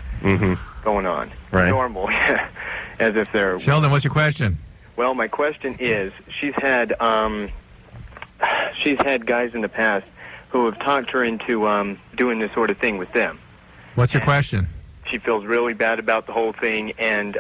going on. Right. Normal, as if they're... Sheldon, what's your question? Well, my question is, she's had guys in the past who have talked her into doing this sort of thing with them. What's your question? She feels really bad about the whole thing, and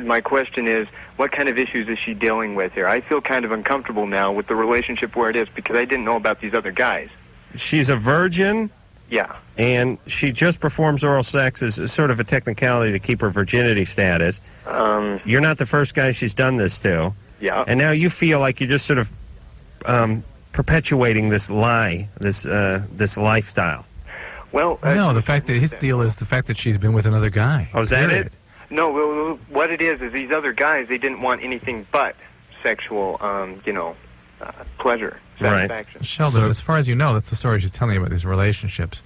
my question is, what kind of issues is she dealing with here? I feel kind of uncomfortable now with the relationship where it is because I didn't know about these other guys. She's a virgin? Yeah. And she just performs oral sex as sort of a technicality to keep her virginity status. You're not the first guy she's done this to. Yeah. And now you feel like you're just sort of perpetuating this lie, this lifestyle. Well, no, the fact that his deal is the fact that she's been with another guy. Oh, is that it? No, well, what it is these other guys, they didn't want anything but sexual, pleasure, satisfaction. Right. Sheldon, as far as you know, that's the story she's telling you about these relationships.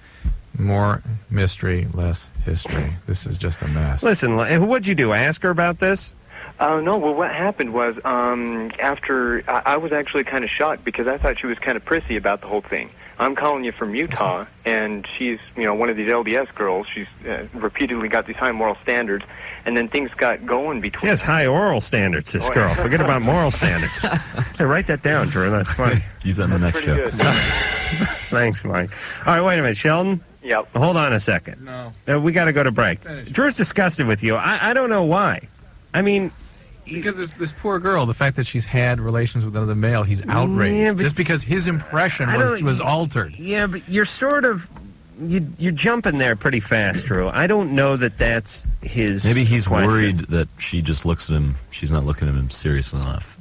More mystery, less history. This is just a mess. Listen, what'd you do? Ask her about this? No, well, what happened was after I was actually kind of shocked because I thought she was kind of prissy about the whole thing. I'm calling you from Utah, and she's, one of these LDS girls. She's repeatedly got these high moral standards, and then things got going between. She has high oral standards, this girl. Forget about moral standards. Hey, write that down, Drew. That's funny. Use that in the next show. Good. Thanks, Mike. All right, wait a minute, Sheldon. Yep. Hold on a second. No. We got to go to break. Drew's disgusted with you. I don't know why. I mean... Because this poor girl, the fact that she's had relations with another male, he's outraged. Yeah, just because his impression was altered. Yeah, but you're sort of... You're jumping there pretty fast, Drew. I don't know that that's his Maybe he's question. worried that she just looks at him, she's not looking at him seriously enough,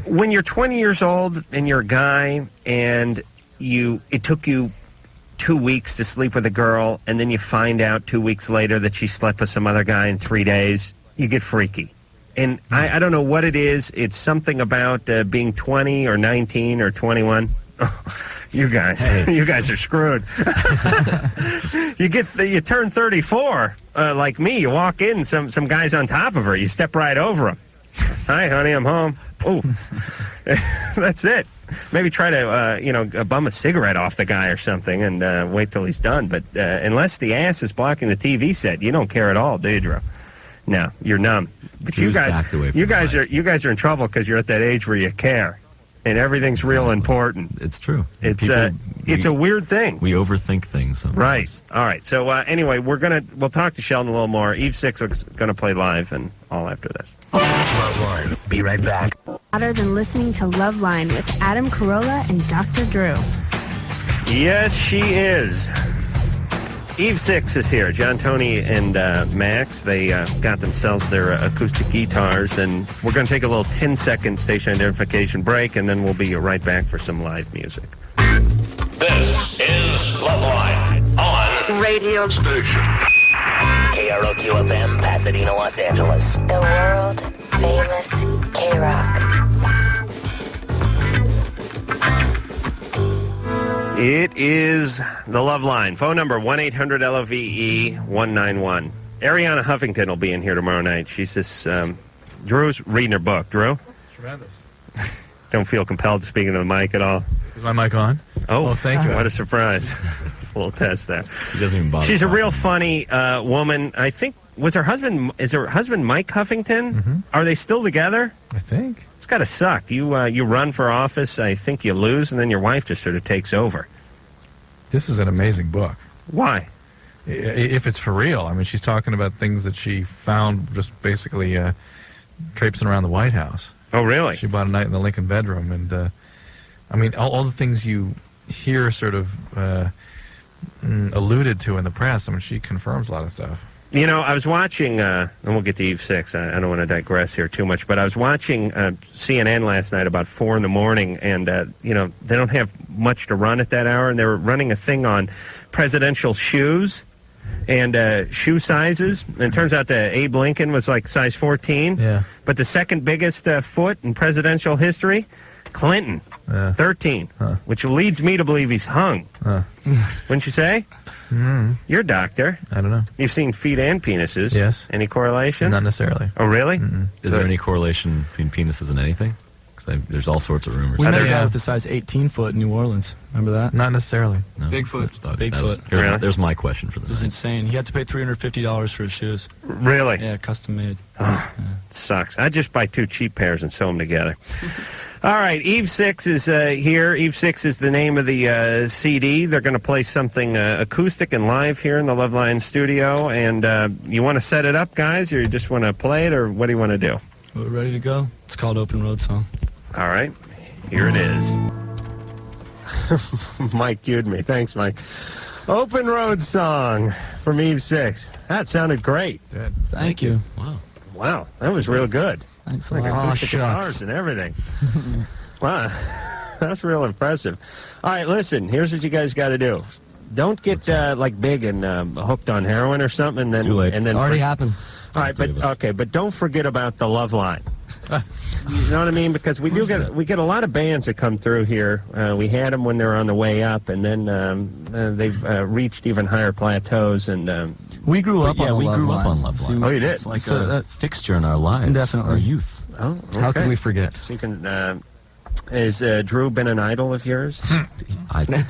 When you're 20 years old and you're a guy and it took you 2 weeks to sleep with a girl and then you find out 2 weeks later that she slept with some other guy in 3 days, you get freaky. And I don't know what it is. It's something about being 20 or 19 or 21. You guys are screwed. You turn 34 like me. You walk in, some guy's on top of her. You step right over him. Hi, honey, I'm home. Oh, that's it. Maybe try to bum a cigarette off the guy or something and wait till he's done. But unless the ass is blocking the TV set, you don't care at all, do you, Drew? No, you're numb. But you guys are in trouble because you're at that age where you care. And everything's real important. It's true. It's a weird thing. We overthink things sometimes. Right. All right. So anyway, we'll talk to Sheldon a little more. Eve 6 is going to play live and all after this. Loveline. Be right back. Other than listening to Loveline with Adam Carolla and Dr. Drew. Yes, she is. Eve 6 is here. John, Tony, and Max, they got themselves their acoustic guitars, and we're going to take a little 10-second station identification break, and then we'll be right back for some live music. This is Loveline on radio station. KROQ-FM, Pasadena, Los Angeles. The world famous K-Rock. It is the Love Line. Phone number 1-800-LOVE-191. Ariana Huffington will be in here tomorrow night. She's just, Drew's reading her book. Drew? It's tremendous. Don't feel compelled to speak into the mic at all. Is my mic on? Oh, thank you. What a surprise. It's a little test there. He doesn't even bother. She's a real funny woman. I think, is her husband Mike Huffington? Mm-hmm. Are they still together? I think. It's got to suck. You run for office, I think you lose, and then your wife just sort of takes over. This is an amazing book. Why? if it's for real. I mean, she's talking about things that she found just basically traipsing around the White House. Oh, really? She bought a night in the Lincoln bedroom, and I mean, all the things you hear sort of alluded to in the press. I mean, she confirms a lot of stuff. You know, I was watching, and we'll get to Eve 6. I don't want to digress here too much, but I was watching CNN last night about 4 in the morning, and, you know, they don't have much to run at that hour, and they were running a thing on presidential shoes and shoe sizes. And it turns out that Abe Lincoln was like size 14. Yeah. But the second biggest foot in presidential history, Clinton, 13, which leads me to believe he's hung. Wouldn't you say? You're a doctor. I don't know. You've seen feet and penises. Yes. Any correlation? Not necessarily. Oh, really? Is there any correlation between penises and anything? Because there's all sorts of rumors. We met a guy with a size 18 foot in New Orleans. Remember that? Not necessarily. No, Bigfoot. Bigfoot. There's my question for the It was night. insane. He had to pay $350 for his shoes. Really? Yeah, custom made. Oh, it sucks. I just buy 2 cheap pairs and sew them together. All right, Eve 6 is here. Eve 6 is the name of the CD. They're going to play something acoustic and live here in the Loveline studio. And you want to set it up, guys, or you just want to play it, or what do you want to do? We're ready to go. It's called Open Road Song. All right, here it is. Mike cued me. Thanks, Mike. Open Road Song from Eve 6. That sounded great. Good. Thank you. Wow, that was real good. Thanks a Like lot. acoustic guitars and everything. Wow, that's real impressive. All right, listen, here's what you guys got to do. Don't get like big and hooked on heroin or something. And then, Too late. And then Already happened. All right, but don't forget about the Loveline. You know what I mean? Because we get a lot of bands that come through here. We had them when they were on the way up, and then they've reached even higher plateaus. And we grew up on we grew up on Loveline. Loveline. Oh, you did? It's like a fixture in our lives, Definitely. our youth. Oh, okay. How could we forget? So you can. Has Drew been an idol of yours?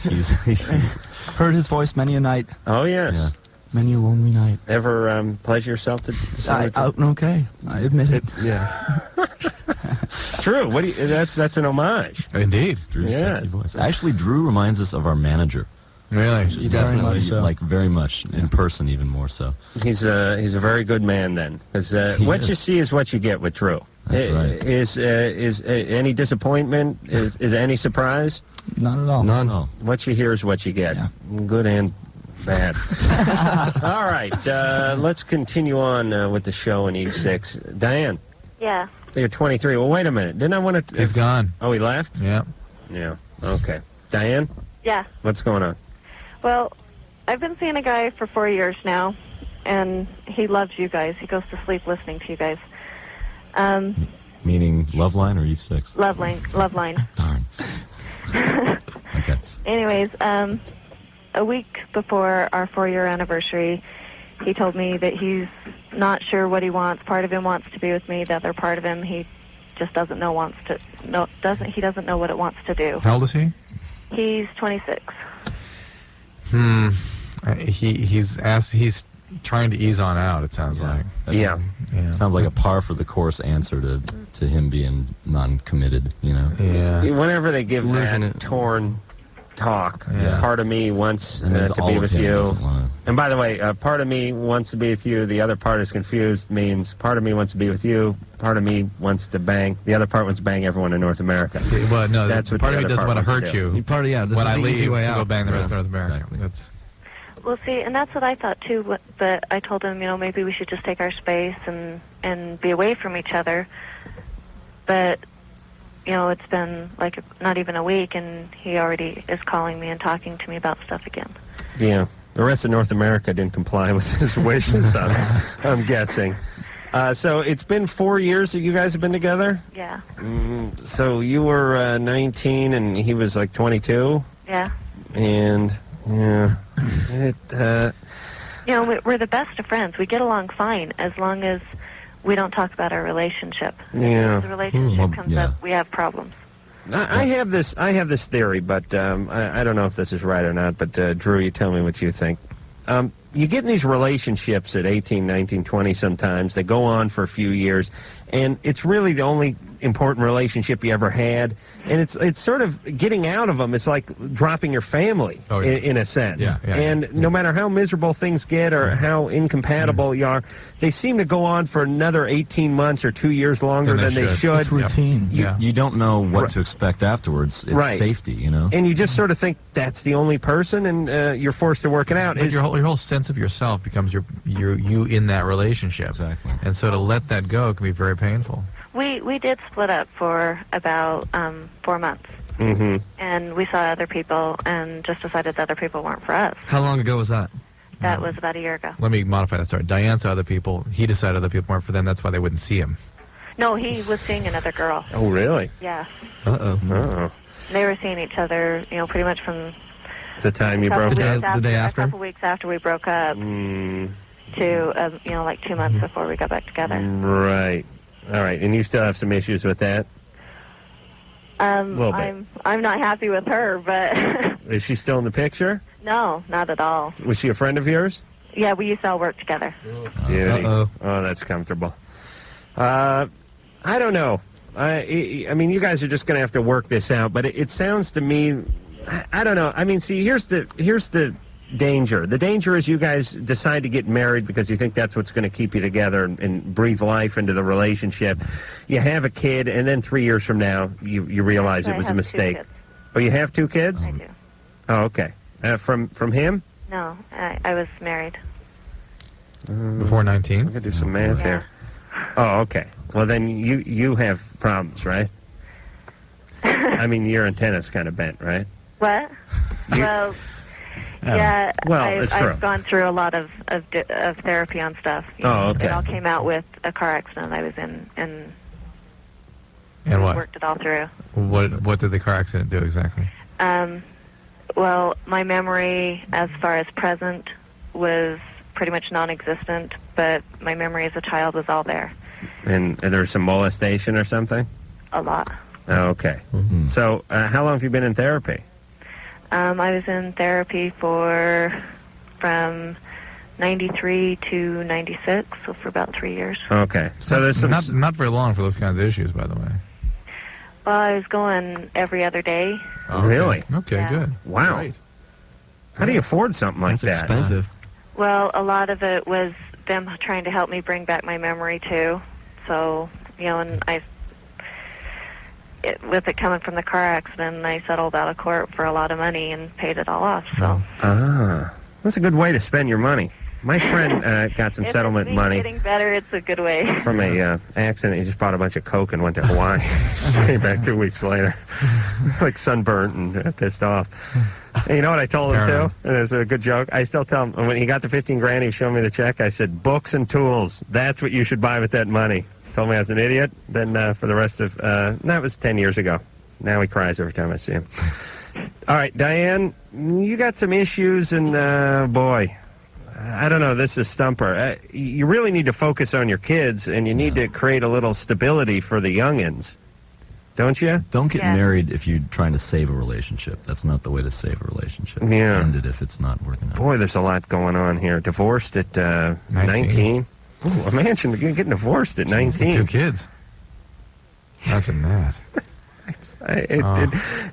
He's Heard his voice many a night. Oh yes. Yeah. Many a lonely night. Ever pleasure yourself to sing it? Okay. I admit it. Yeah. True. What do you? That's an homage. Indeed. Drew's Yes. sexy voice. Actually, Drew reminds us of our manager. Really? Definitely so. Like very much in person, even more so. He's a very good man then, because what you see is what you get with Drew. That's right. Is any disappointment? Is any surprise? Not at all. None. What you hear is what you get. Yeah. Good and bad. All right, let's continue on with the show in Eve 6. Diane, Yeah. you're 23. Well, wait a minute. Didn't I want to... He's gone. Oh, he left? Yeah. Yeah. Okay. Diane, Yeah. what's going on? Well, I've been seeing a guy for 4 years now, and he loves you guys. He goes to sleep listening to you guys. Meaning Loveline or Eve 6? Loveline. Darn. Okay. Anyways, a week before our 4-year anniversary, he told me that he's not sure what he wants. Part of him wants to be with me. The other part of him, he just doesn't know he doesn't know what it wants to do. How old is he? He's 26. He's trying to ease on out, it sounds like. Yeah. Sounds like a par for the course answer to him being non-committed, you know? Yeah. Whenever they give Losing that it. torn talk, Yeah. part of me wants And there's to all be of with him you. doesn't wanna- And by the way, part of me wants to be with you. The other part is confused. Means part of me wants to be with you. Part of me wants to bang. The other part wants to bang everyone in North America. Well, no, That's what part the of me other doesn't part want to wants hurt to do. you This when is I the leave easy to way go out. bang the rest of Yeah, North America. exactly. That's Well, see, and that's what I thought too. But I told him, maybe we should just take our space and be away from each other. But it's been like not even a week, and he already is calling me and talking to me about stuff again. Yeah. The rest of North America didn't comply with his wishes, I'm guessing. So it's been 4 years that you guys have been together? Yeah. So you were 19 and he was like 22? Yeah. And, yeah, We're the best of friends. We get along fine as long as we don't talk about our relationship. Yeah. If the relationship comes up, we have problems. I have this theory, but I don't know if this is right or not, but Drew, you tell me what you think. You get in these relationships at 18, 19, 20 sometimes. They go on for a few years, and it's really the only important relationship you ever had, and it's sort of getting out of them. It's like dropping your family in a sense. And no matter how miserable things get or how incompatible you are, they seem to go on for another 18 months or 2 years longer than they should. It's routine. You don't know what to expect afterwards. It's safety, you know. And you just sort of think that's the only person, and you're forced to work it out. But your whole sense of yourself becomes you in that relationship. Exactly. And so to let that go can be very painful. We did split up for about 4 months. Mm-hmm. And we saw other people and just decided that other people weren't for us. How long ago was that? That was about a year ago. Let me modify that story. Diane saw other people. He decided other people weren't for them. That's why they wouldn't see him. No, he was seeing another girl. Oh, really? Yeah. Uh-oh. They were seeing each other, pretty much from the time you broke up? The day after? A couple weeks after we broke up to, like 2 months before we got back together. Right. All right. And you still have some issues with that? A little bit. I'm not happy with her, but... Is she still in the picture? No, not at all. Was she a friend of yours? Yeah, we used to all work together. Beauty. Oh, that's comfortable. I don't know. I mean, you guys are just going to have to work this out, but it sounds to me, I don't know. I mean, see, here's the danger. The danger is you guys decide to get married because you think that's what's going to keep you together and breathe life into the relationship. You have a kid, and then 3 years from now, you realize it was a mistake. 2 kids. Oh, you have 2 kids? I do. Oh, okay. From him? No, I was married. Before 19? I could do some math there. Oh, okay. Well, then you have problems, right? I mean, your antenna's kind of bent, right? What? Well, yeah. Well, it's true. I've gone through a lot of therapy on stuff. Okay. It all came out with a car accident I was in, and what? Worked it all through. What did the car accident do exactly? Well, my memory as far as present was pretty much non-existent, but my memory as a child was all there. And there was some molestation or something? A lot. Oh, okay. Mm-hmm. So how long have you been in therapy? I was in therapy from 93 to 96, so for about 3 years. Okay. So there's some... Not very long for those kinds of issues, by the way. Well, I was going every other day. Oh, really? Okay, Yeah. good. Wow. Great. How do you afford something like That's that? expensive. Well, a lot of it was them trying to help me bring back my memory, too. So, and with it coming from the car accident, I settled out of court for a lot of money and paid it all off. So. That's a good way to spend your money. My friend got some settlement money. Getting better, it's a good way. From a accident. He just bought a bunch of coke and went to Hawaii. Came back 2 weeks later, like sunburnt and pissed off. And you know what I told him too? And it was a good joke. I still tell him when he got the 15 grand, he showed me the check. I said, "Books and tools. That's what you should buy with that money." Told me I was an idiot. Then for the rest of that was 10 years ago. Now he cries every time I see him. All right, Diane, you got some issues, and boy. I don't know, this is stumper. You really need to focus on your kids, and you need to create a little stability for the youngins. Don't you? Don't get married if you're trying to save a relationship. That's not the way to save a relationship. Yeah. End it if it's not working out. Boy, there's a lot going on here. Divorced at 19. Ooh, imagine getting divorced at 19. 2 kids. Imagine that.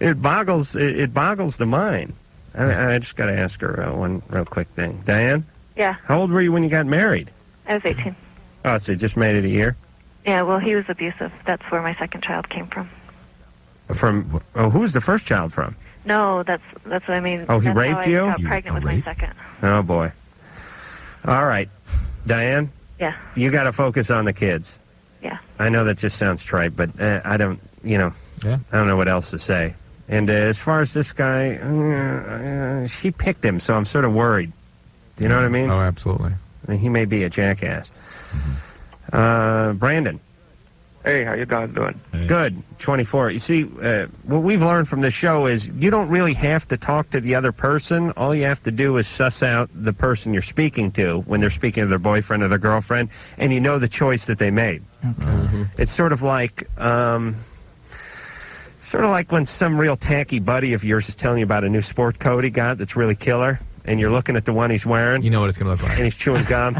It boggles the mind. I just got to ask her one real quick thing. Diane? Yeah. How old were you when you got married? I was 18. Oh, so you just made it a year? Yeah, well, he was abusive. That's where my second child came from. Who was the first child from? No, that's what I mean. Oh, he That's raped how I you? got pregnant with my second. Oh, boy. All right. Diane? Yeah. You got to focus on the kids. Yeah. I know that just sounds trite, but I don't, Yeah. I don't know what else to say. And as far as this guy, she picked him, so I'm sort of worried. Do you know what I mean? Oh, absolutely. I mean, he may be a jackass. Brandon. Hey, how you guys doing? Good. 24. You see, what we've learned from this show is you don't really have to talk to the other person. All you have to do is suss out the person you're speaking to when they're speaking to their boyfriend or their girlfriend, and you know the choice that they made. Okay. It's sort of like... Sort of like when some real tacky buddy of yours is telling you about a new sport coat he got that's really killer, and you're looking at the one he's wearing. You know what it's going to look like. And he's chewing gum.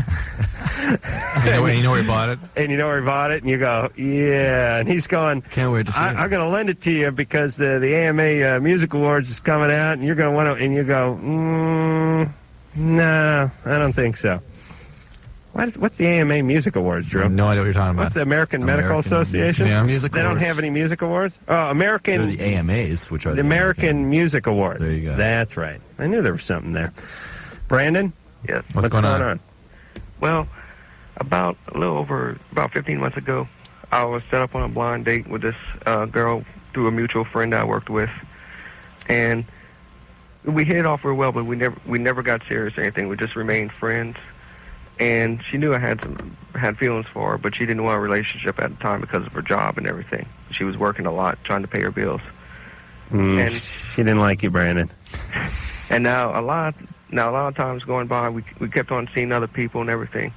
you know where he bought it? And you know where he bought it, and you go, yeah. And he's going, can't wait to see it. I'm going to lend it to you because the AMA Music Awards is coming out, and you're going to want to, and you go, no, I don't think so. What's the AMA Music Awards, Drew? No idea what you're talking about. What's the American Medical Association? Yeah. Music They awards. don't have any music awards? Oh, American... They're the AMAs, which are the American Music Awards. There you go. That's right. I knew there was something there. Brandon? Yes. What's going on? Well, about 15 months ago, I was set up on a blind date with this girl through a mutual friend I worked with, and we hit it off real well, but we never got serious or anything. We just remained friends. And she knew I had feelings for her, but she didn't want a relationship at the time because of her job and everything. She was working a lot, trying to pay her bills. And she didn't like you, Brandon. And now a lot of times going by, we kept on seeing other people and everything.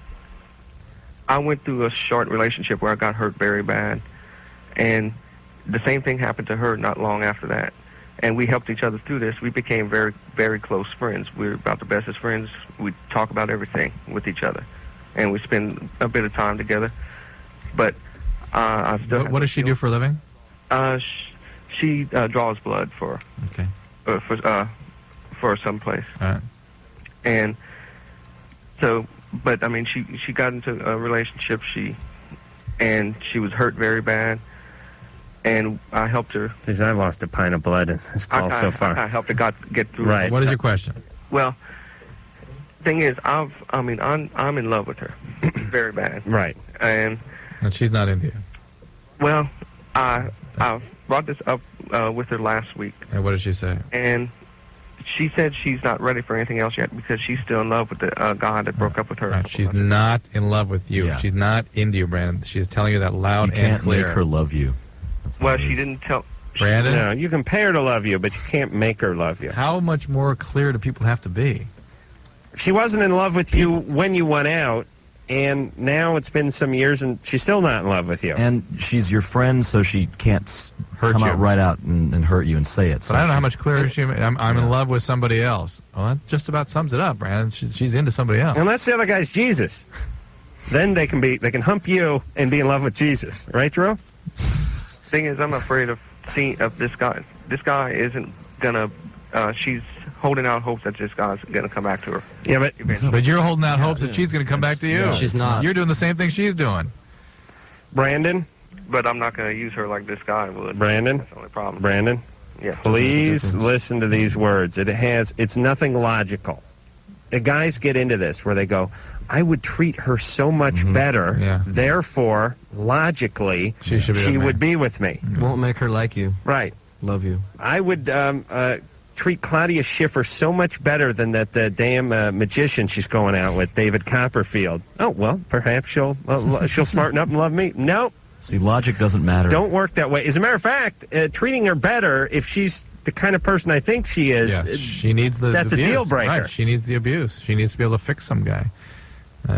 I went through a short relationship where I got hurt very bad, and the same thing happened to her not long after that. And we helped each other through this. We became very, very close friends. We were about the bestest friends. We talk about everything with each other, and we spend a bit of time together. But I still. What does she do for a living? She draws blood for. Okay. For some place. All right. And so, but I mean, she got into a relationship. And she was hurt very bad. And I helped her. Because I've lost a pint of blood in this call so far. I helped her get through. Right. What is your question? Well, thing is, I'm in love with her, very bad. Right. And she's not into you. Well, I brought this up with her last week. And what did she say? And she said she's not ready for anything else yet because she's still in love with the guy that broke up with her. Right. She's not in love with you. Yeah. She's not into you, Brandon. She's telling you that loud and clear. You can't make her love you. Well, she didn't tell. Brandon? No, you can pay her to love you, but you can't make her love you. How much more clear do people have to be? She wasn't in love with you when you went out, and now it's been some years, and she's still not in love with you. And she's your friend, so she can't come out right out and hurt you and say it. But I don't know how much clearer she. I'm in love with somebody else. Well, that just about sums it up, Brandon. She's into somebody else. Unless the other guy's Jesus, then they can hump you and be in love with Jesus, right, Drew? Thing is, I'm afraid of this guy. This guy isn't gonna. She's holding out hopes that this guy's gonna come back to her. Yeah, but you're holding out hopes that she's going to come back to you. No, she's not. You're doing the same thing she's doing. Brandon? But I'm not gonna use her like this guy would. Brandon? That's the only problem. Brandon? Yeah. Please listen to these words. It's nothing logical. The guys get into this where they go, I would treat her so much better, therefore, logically, she would be with me. Won't make her like you. Right. Love you. I would treat Claudia Schiffer so much better than that damn magician she's going out with, David Copperfield. Oh, well, perhaps she'll smarten up and love me. Nope. See, logic doesn't matter. Don't work that way. As a matter of fact, treating her better, if she's the kind of person I think she is, she needs that's abuse. a deal breaker. Right. She needs the abuse. She needs to be able to fix some guy.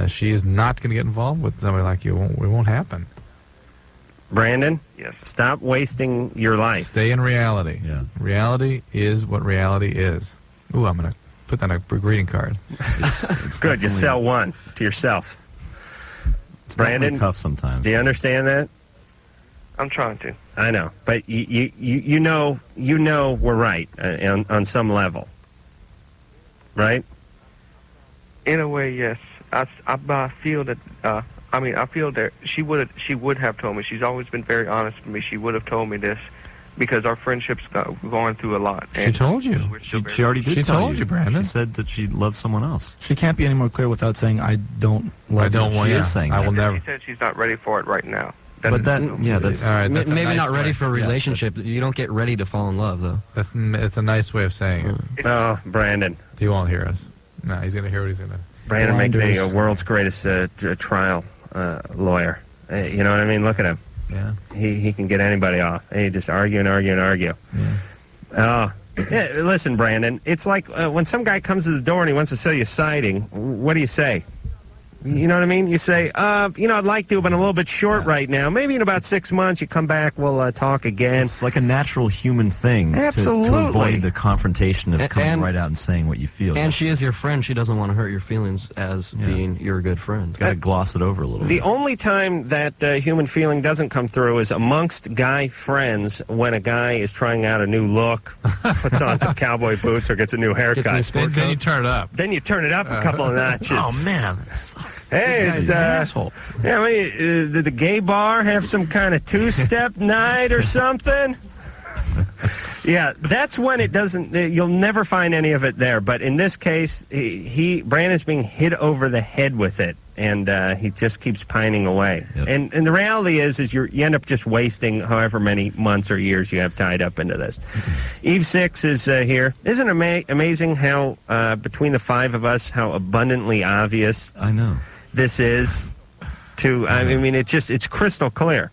She is not going to get involved with somebody like you. It won't happen. Brandon? Yes. Stop wasting your life. Stay in reality. Yeah. Reality is what reality is. Ooh, I'm going to put that on a greeting card. It's good. You sell one to yourself. It's Brandon, tough sometimes. Do you understand that? I'm trying to. I know, but you know we're right on some level, right? In a way, yes. I feel that. I feel that she would have told me. She's always been very honest with me. She would have told me this because our friendship's going through a lot. She told you. She already did. She tell told you, Brandon. She said that she loves someone else. She can't be any more clear without saying, I don't love I don't you. want She you. is saying I will that. never. She said she's not ready for it right now. But that's all right. That's a Maybe nice not ready way. for a relationship. You don't get ready to fall in love, though. It's a nice way of saying it. Oh, Brandon. He won't hear us. No, he's going to hear what he's going to. Brandon make the Blinders. world's greatest trial lawyer. You know what I mean? Look at him. Yeah. He can get anybody off. He just argue and argue and argue. Yeah, listen, Brandon. It's like when some guy comes to the door and he wants to sell you siding. What do you say? You know what I mean? You say, I'd like to, but I'm a little bit short right now. Maybe in about 6 months you come back, we'll talk again. It's like a natural human thing Absolutely. to avoid the confrontation of coming right out and saying what you feel. And she is your friend. She doesn't want to hurt your feelings as being your good friend. Got to gloss it over a little The bit. only time that human feeling doesn't come through is amongst guy friends when a guy is trying out a new look, puts on some cowboy boots or gets a new haircut. Then you turn it up. Then you turn it up a couple of notches. Oh, man, that sucks. Hey, This guy's an asshole. Yeah, did the gay bar have some kind of two-step night or something? Yeah, that's when it doesn't. You'll never find any of it there. But in this case, Brandon's being hit over the head with it, and he just keeps pining away. Yep. And the reality is you end up just wasting however many months or years you have tied up into this. Eve 6 is here. Isn't it amazing how between the five of us, how abundantly obvious I know this is? I mean, it's crystal clear.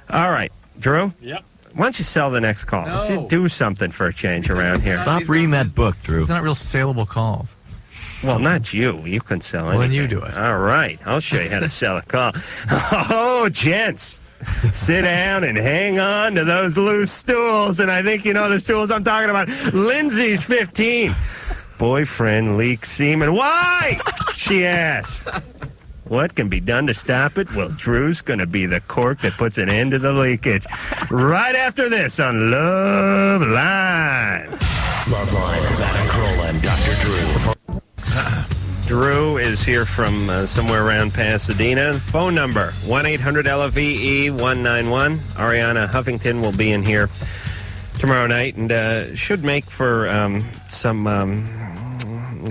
All right, Drew. Yep. Why don't you sell the next call? Why don't you No. do something for a change around here? Stop reading that book, Drew. It's not real saleable calls. Well, not you. You couldn't sell anything. Well, then you do it. All right. I'll show you how to sell a call. Oh, gents. Sit down and hang on to those loose stools. And I think you know the stools I'm talking about. Lindsay's 15. Boyfriend leaks semen. Why? She asks. What can be done to stop it? Well, Drew's going to be the cork that puts an end to the leakage. Right after this on Loveline. Loveline with Adam Carolla and Dr. Drew. Drew is here from somewhere around Pasadena. Phone number, 1-800-LVE-191. Ariana Huffington will be in here tomorrow night and should make for some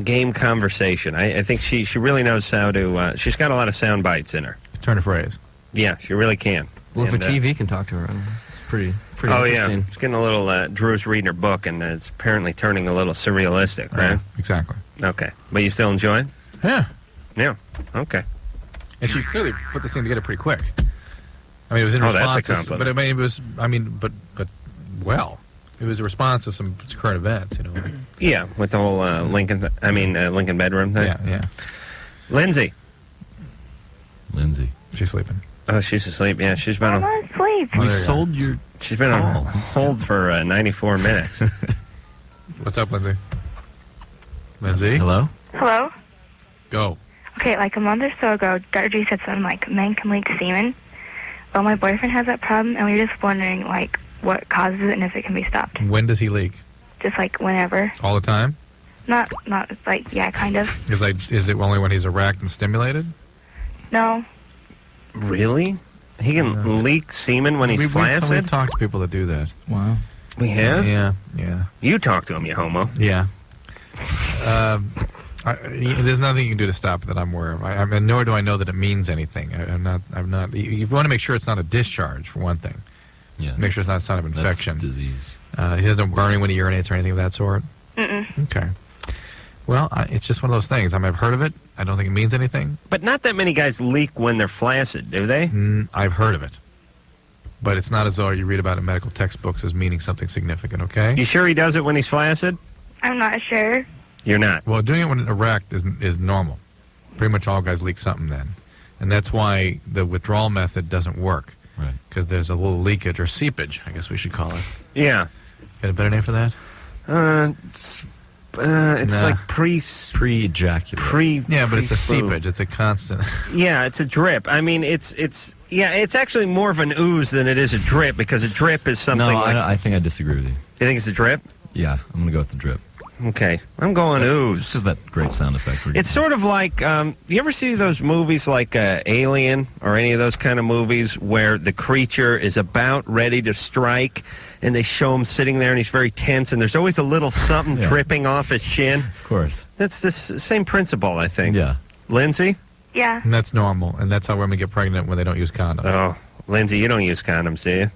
game conversation. I think she really knows how to... she's got a lot of sound bites in her. Turn of phrase. Yeah, she really can. Well, if And, a TV can talk to her, it's pretty oh, interesting. yeah. It's getting a little... Drew's reading her book, and it's apparently turning a little surrealistic, right? Exactly. Okay. But you still enjoy it? Yeah. Yeah. Okay. And she clearly put this thing together pretty quick. I mean, it was in Oh, that's a response to, compliment. but it was, well, it was a response to some current events, you know. Yeah, with the whole Lincoln bedroom thing. Yeah. Lindsay. She's sleeping. Oh, she's asleep. Yeah, she's been on... I'm asleep. Oh, there you go. your She's been on hold for 94 minutes. What's up, Lindsay? Lindsay? Hello? Hello? Go. Okay, like a month or so ago, Dr. G said something like, men can leak semen. Well, my boyfriend has that problem, and we were just wondering, like, what causes it and if it can be stopped. When does he leak? Just, like, whenever. All the time? Not, like, yeah, kind of. Is it only when he's erect and stimulated? No. Really? He can leak semen when he's flaccid? We've talked to people that do that. Wow. We have? Yeah. You talk to him, you homo. Yeah. There's nothing you can do to stop it that I'm aware of. I mean, nor do I know that it means anything. I'm not. You want to make sure it's not a discharge, for one thing. Yeah. Make sure it's not a sign of infection. That's disease. He doesn't burning when he urinates or anything of that sort. Mm-mm. Okay. Well, it's just one of those things. I mean, I've heard of it. I don't think it means anything. But not that many guys leak when they're flaccid, do they? I've heard of it. But it's not as though you read about it in medical textbooks as meaning something significant, okay? You sure he does it when he's flaccid? I'm not sure. You're not? Well, doing it when erect is normal. Pretty much all guys leak something then. And that's why the withdrawal method doesn't work. Right. Because there's a little leakage, or seepage, I guess we should call it. Yeah. Got a better name for that? It's Nah. like pre-ejaculate. Yeah, but it's a pre-foo. seepage. It's a constant. Yeah, it's a drip. I mean, it's actually more of an ooze than it is a drip, because a drip is something No, like... I think I disagree with you. You think it's a drip? Yeah, I'm going to go with the drip. Okay. I'm going ooze. This is that great sound effect. It's sort of like, you ever see those movies like Alien or any of those kind of movies where the creature is about ready to strike and they show him sitting there and he's very tense and there's always a little something dripping off his shin? Of course. That's the same principle, I think. Yeah. Lindsay? Yeah. And that's normal. And that's how women get pregnant when they don't use condoms. Oh, Lindsay, you don't use condoms, do you?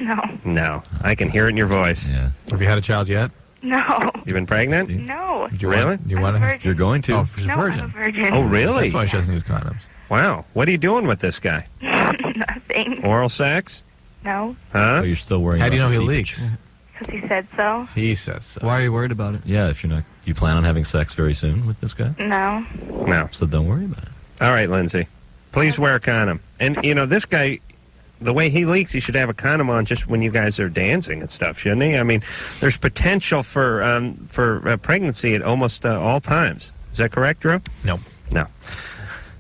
No. No. I can hear it in your voice. Yeah. Have you had a child yet? No. You've been pregnant? No. Do you Really? Want, do you want I'm a to? virgin. You're going to. Oh, she's a No, virgin. I'm a virgin. Oh, really? That's why she doesn't use condoms. Wow. What are you doing with this guy? Nothing. Oral sex? No. Huh? Oh, you're still worrying How do you know about he the leaks? seepage. Because he said so. He says so. Why are you worried about it? Yeah, if you're not... You plan on having sex very soon with this guy? No. No. So don't worry about it. All right, Lindsay. Please wear a condom. And, this guy, the way he leaks, he should have a condom on just when you guys are dancing and stuff, shouldn't he? I mean, there's potential for pregnancy at almost all times. Is that correct, Drew? No. No.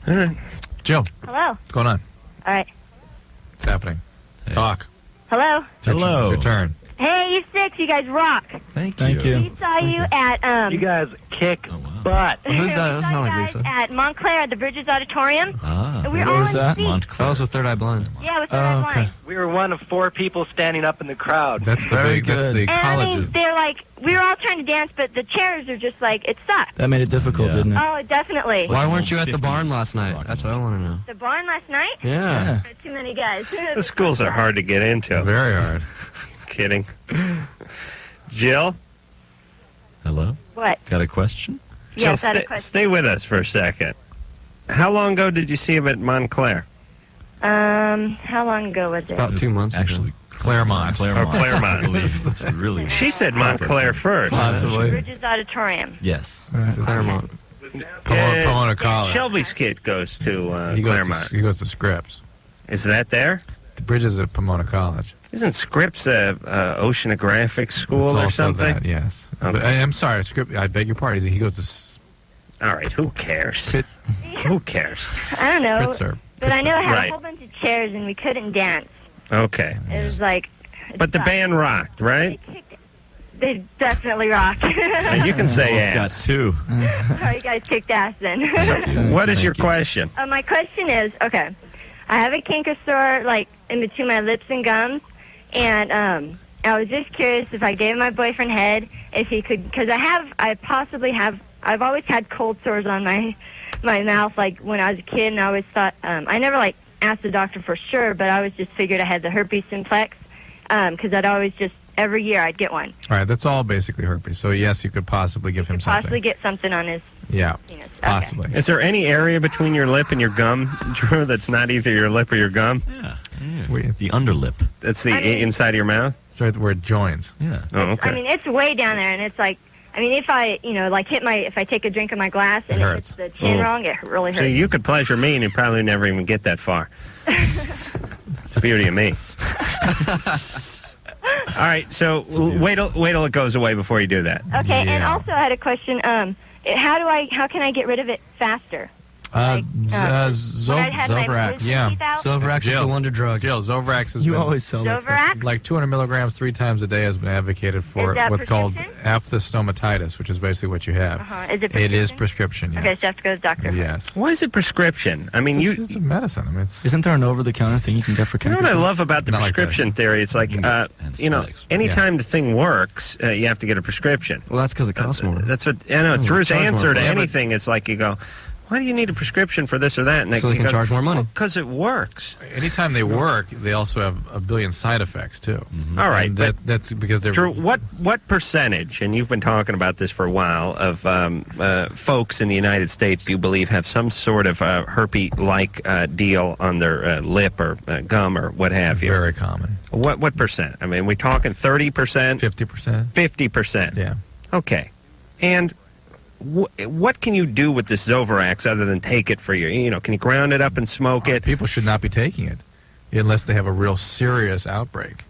All right. Jill, Hello. what's going on? All right. What's happening? Talk. Hello. It's your turn. Hey, you six. You guys rock. Thank you. We saw you at You guys kick butt. Who's that? That's not like guys Lisa. at Montclair at the Bridges Auditorium. Ah. And we were all in the seats. That was with Third Eye Blind. Yeah, with Third Eye Blind. We were one of 4 people standing up in the crowd. That's the big, that's the And I mean, colleges. they're like, we were all trying to dance, but the chairs are just like, it sucked. That made it difficult, didn't it? Oh, definitely. Why weren't you at the barn last night? That's what I want to know. The barn last night? Yeah. Too many guys. The schools are hard to get into. Very hard. Kidding. Jill? Hello? What? Got a question? Yes, Jill, I had a question. stay with us for a second. How long ago did you see him at Montclair? How long ago was it? About 2 months Actually, Claremont. Oh, Claremont. I believe that's really. She said Montclair first. Possibly. Bridges Auditorium. Yes. Claremont. Pomona College. Shelby's kid goes to He goes Claremont. to, he goes to Scripps. Is that there? The Bridges at Pomona College. Isn't Scripps a oceanographic school It's or also something? That, yes. Okay. But I'm sorry, Scripps. I beg your pardon. He goes to All right, who cares? Who cares? I don't know. Pitzer. But I know it had Right. a whole bunch of chairs and we couldn't dance. Okay. It was like... But the band rocked, right? They definitely rocked. You can say Almost ass. got 2. Oh, you guys kicked ass then. What is your question? My question is, okay, I have a canker sore, like, in between my lips and gums, and I was just curious if I gave my boyfriend head, if he could, because I've always had cold sores on my mouth, like, when I was a kid, and I always thought, I never, like, asked the doctor for sure, but I always just figured I had the herpes simplex, because I'd always just, every year I'd get one. All right, that's all basically herpes. So, yes, you could possibly give him something. Possibly get something on his Yeah, penis. Okay. possibly. Is there any area between your lip and your gum, Drew, that's not either your lip or your gum? Yeah. The underlip. That's the I mean- inside of your mouth? It's right where it joins. Yeah. Oh, okay. I mean, it's way down there, and it's like, I mean, if I, like if I take a drink of my glass and it hits the chin Oh. wrong, it really hurts. So you could pleasure me and you'd probably never even get that far. It's the beauty of me. All right, so wait till it goes away before you do that. Okay, and also I had a question. How can I get rid of it faster? Zovrax. Yeah. Zovrax is the wonder drug. Jill, Zovrax has You been always sell that stuff. Zovrax? like 200 milligrams 3 times a day has been advocated for Is that what's called prescription? aphthostomatitis, which is basically what you have. Is it It is prescription, yes. Okay, so I have to go to the doctor. Yes. Why is it prescription? I mean, It's a medicine. I mean, it's Isn't there an over-the-counter thing you can get for You know canker? what I love about the Not like prescription theory? It's like, anytime the thing works, you have to get a prescription. Well, that's because it costs more. That's what, I know, Yeah, Drew's charge more answer for to it. anything is like, you go, why do you need a prescription for this or that? And So they can charge more money. Because it works. anytime they work, they also have a billion side effects too. All right, And but that's because they're Drew, what percentage, and you've been talking about this for a while, of folks in the United States do you believe have some sort of herpes-like deal on their lip or gum or what have you? very common. What percent? I mean, we talking 30%? 50%. 50%. Yeah. Okay. And what can you do with this Zovrax other than take it for your, can you ground it up and smoke it? People should not be taking it unless they have a real serious outbreak.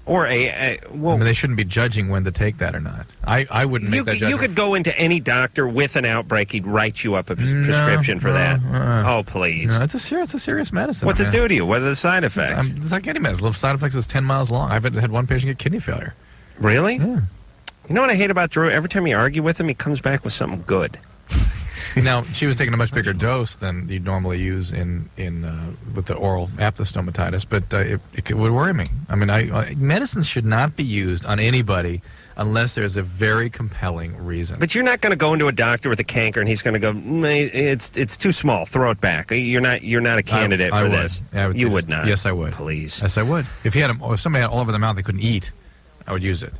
Or I mean, they shouldn't be judging when to take that or not. I wouldn't make that judgment. you could go into any doctor with an outbreak, he'd write you up a prescription for that. Oh, please. No, it's a serious medicine. What's man. it do to you? What are the side effects? It's like any medicine. The side effects is 10 miles long. I've had one patient get kidney failure. Really? Yeah. You know what I hate about Drew? Every time you argue with him, he comes back with something good. Now, she was taking a much bigger dose than you'd normally use with the oral aphthostomatitis, but it would worry me. I mean, medicine should not be used on anybody unless there's a very compelling reason. But you're not going to go into a doctor with a canker and he's going to go, it's too small, throw it back. You're not a candidate for this. You would not. Yes, I would. Please. Yes, I would. If somebody had all over their mouth they couldn't eat, I would use it.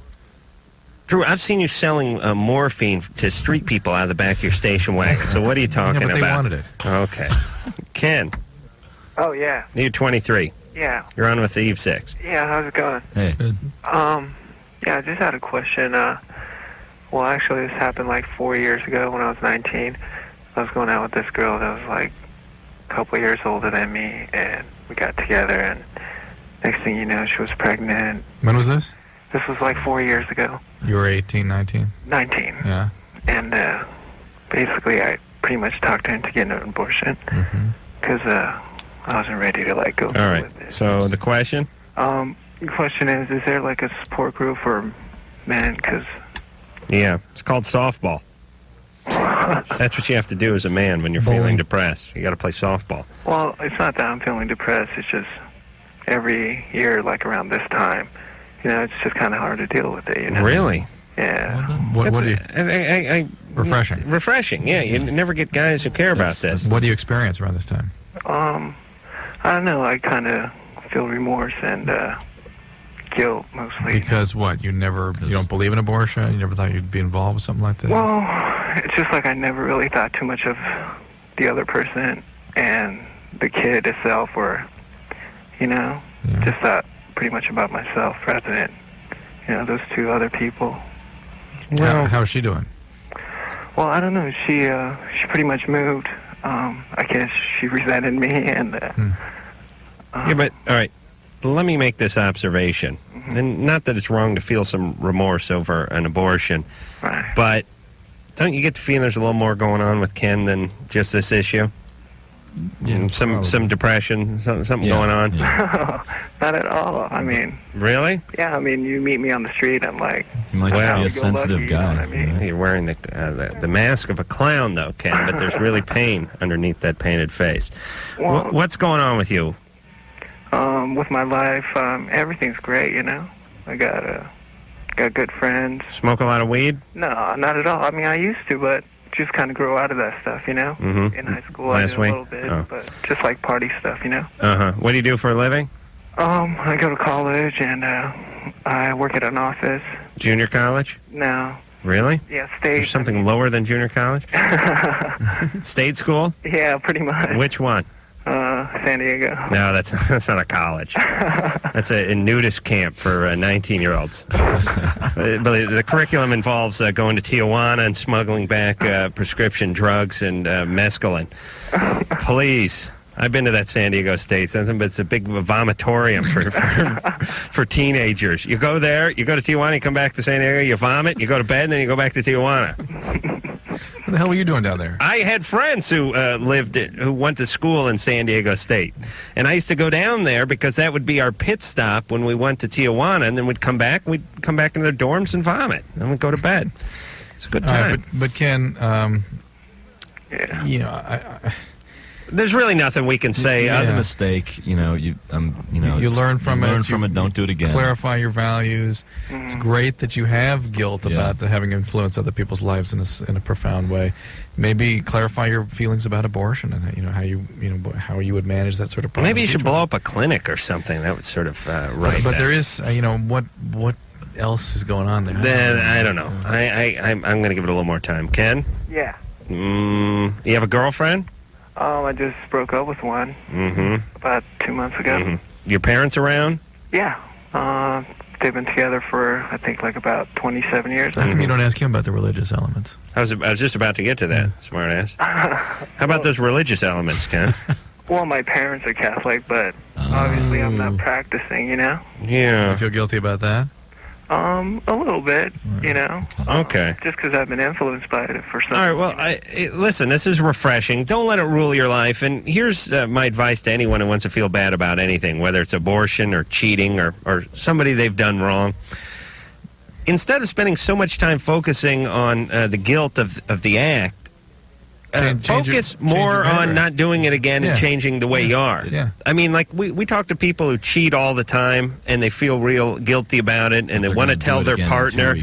Drew, I've seen you selling morphine to street people out of the back of your station wagon. So what are you talking Yeah, but they about? wanted it. Okay. Ken, Oh, yeah. you're 23. Yeah. You're on with Eve 6. Yeah, how's it going? Hey. Yeah, I just had a question. Well, actually, this happened like 4 years ago when I was 19. I was going out with this girl that was like couple years older than me, and we got together, and next thing you know, she was pregnant. When was this? This was like 4 years ago. You were 18, 19? 19. Yeah. And basically, I pretty much talked her into getting an abortion because I wasn't ready to like go. All right. So the question? The question is there like a support group for men? Because Yeah, it's called softball. That's what you have to do as a man when you're feeling depressed. You got to play softball. well, it's not that I'm feeling depressed. It's just every year, like around this time, it's just kind of hard to deal with it. Really? Yeah. What do you... Refreshing. Refreshing, yeah. You never get guys who care about this. What do you experience around this time? I don't know. I kind of feel remorse and guilt mostly. Because what? You don't believe in abortion? You never thought you'd be involved with something like this? Well, it's just like I never really thought too much of the other person and the kid itself, or, just thought pretty much about myself rather than, those two other people. Well, how's she doing? Well, I don't know. She pretty much moved. I guess she resented me, and yeah, but all right. Let me make this observation, and not that it's wrong to feel some remorse over an abortion, but don't you get the feeling there's a little more going on with Ken than just this issue? Yeah, some depression, something going on. not at all. I mean, really? Yeah. I mean, you meet me on the street, I'm like, You might just be a sensitive guy. You know what I mean? You're wearing the mask of a clown, though, Ken, but there's really pain underneath that painted face. Well, What's going on with you? With my life, everything's great. I got good friends. Smoke a lot of weed? No, not at all. I mean, I used to, but just kind of grew out of that stuff. In high school, I did a little bit, but just like party stuff. What do you do for a living? I go to college and I work at an office. Junior college? No. Really? Yeah, state. There's something lower than junior college? State school? Yeah, pretty much. Which one? San Diego. No, that's not a college. That's a nudist camp for 19-year-olds. But the curriculum involves going to Tijuana and smuggling back prescription drugs and mescaline. Please. I've been to that San Diego State, but it's a big vomitorium for teenagers. You go there, you go to Tijuana, you come back to San Diego, you vomit, you go to bed, and then you go back to Tijuana. What the hell were you doing down there? I had friends who who went to school in San Diego State, and I used to go down there because that would be our pit stop when we went to Tijuana, and then we'd come back into their dorms and vomit, and we'd go to bed. It's a good time. But Ken, there's really nothing we can say. You made a mistake, you learn from it. Learn from it. Don't do it again. Clarify your values. It's great that you have guilt about having influenced other people's lives in a profound way. Maybe clarify your feelings about abortion and how you would manage that sort of problem. Maybe you should blow up a clinic or something. That would sort of right. But there is, what else is going on there? I don't know. I'm going to give it a little more time. Ken? Yeah. You have a girlfriend? I just broke up with one about 2 months ago. Your parents around? Yeah. They've been together for, I think, like about 27 years. How come you don't ask him about the religious elements? I was just about to get to that, smart ass. How about those religious elements, Ken? Well, my parents are Catholic, but obviously I'm not practicing, Yeah. You feel guilty about that? A little bit, Okay. Just because I've been influenced by it for some. All right, well, listen, this is refreshing. Don't let it rule your life. And here's my advice to anyone who wants to feel bad about anything, whether it's abortion or cheating or somebody they've done wrong. Instead of spending so much time focusing on the guilt of the act, focus more on not doing it again and changing the way you are. Yeah. I mean, like, we talk to people who cheat all the time, and they feel real guilty about it, and they want to tell their partner.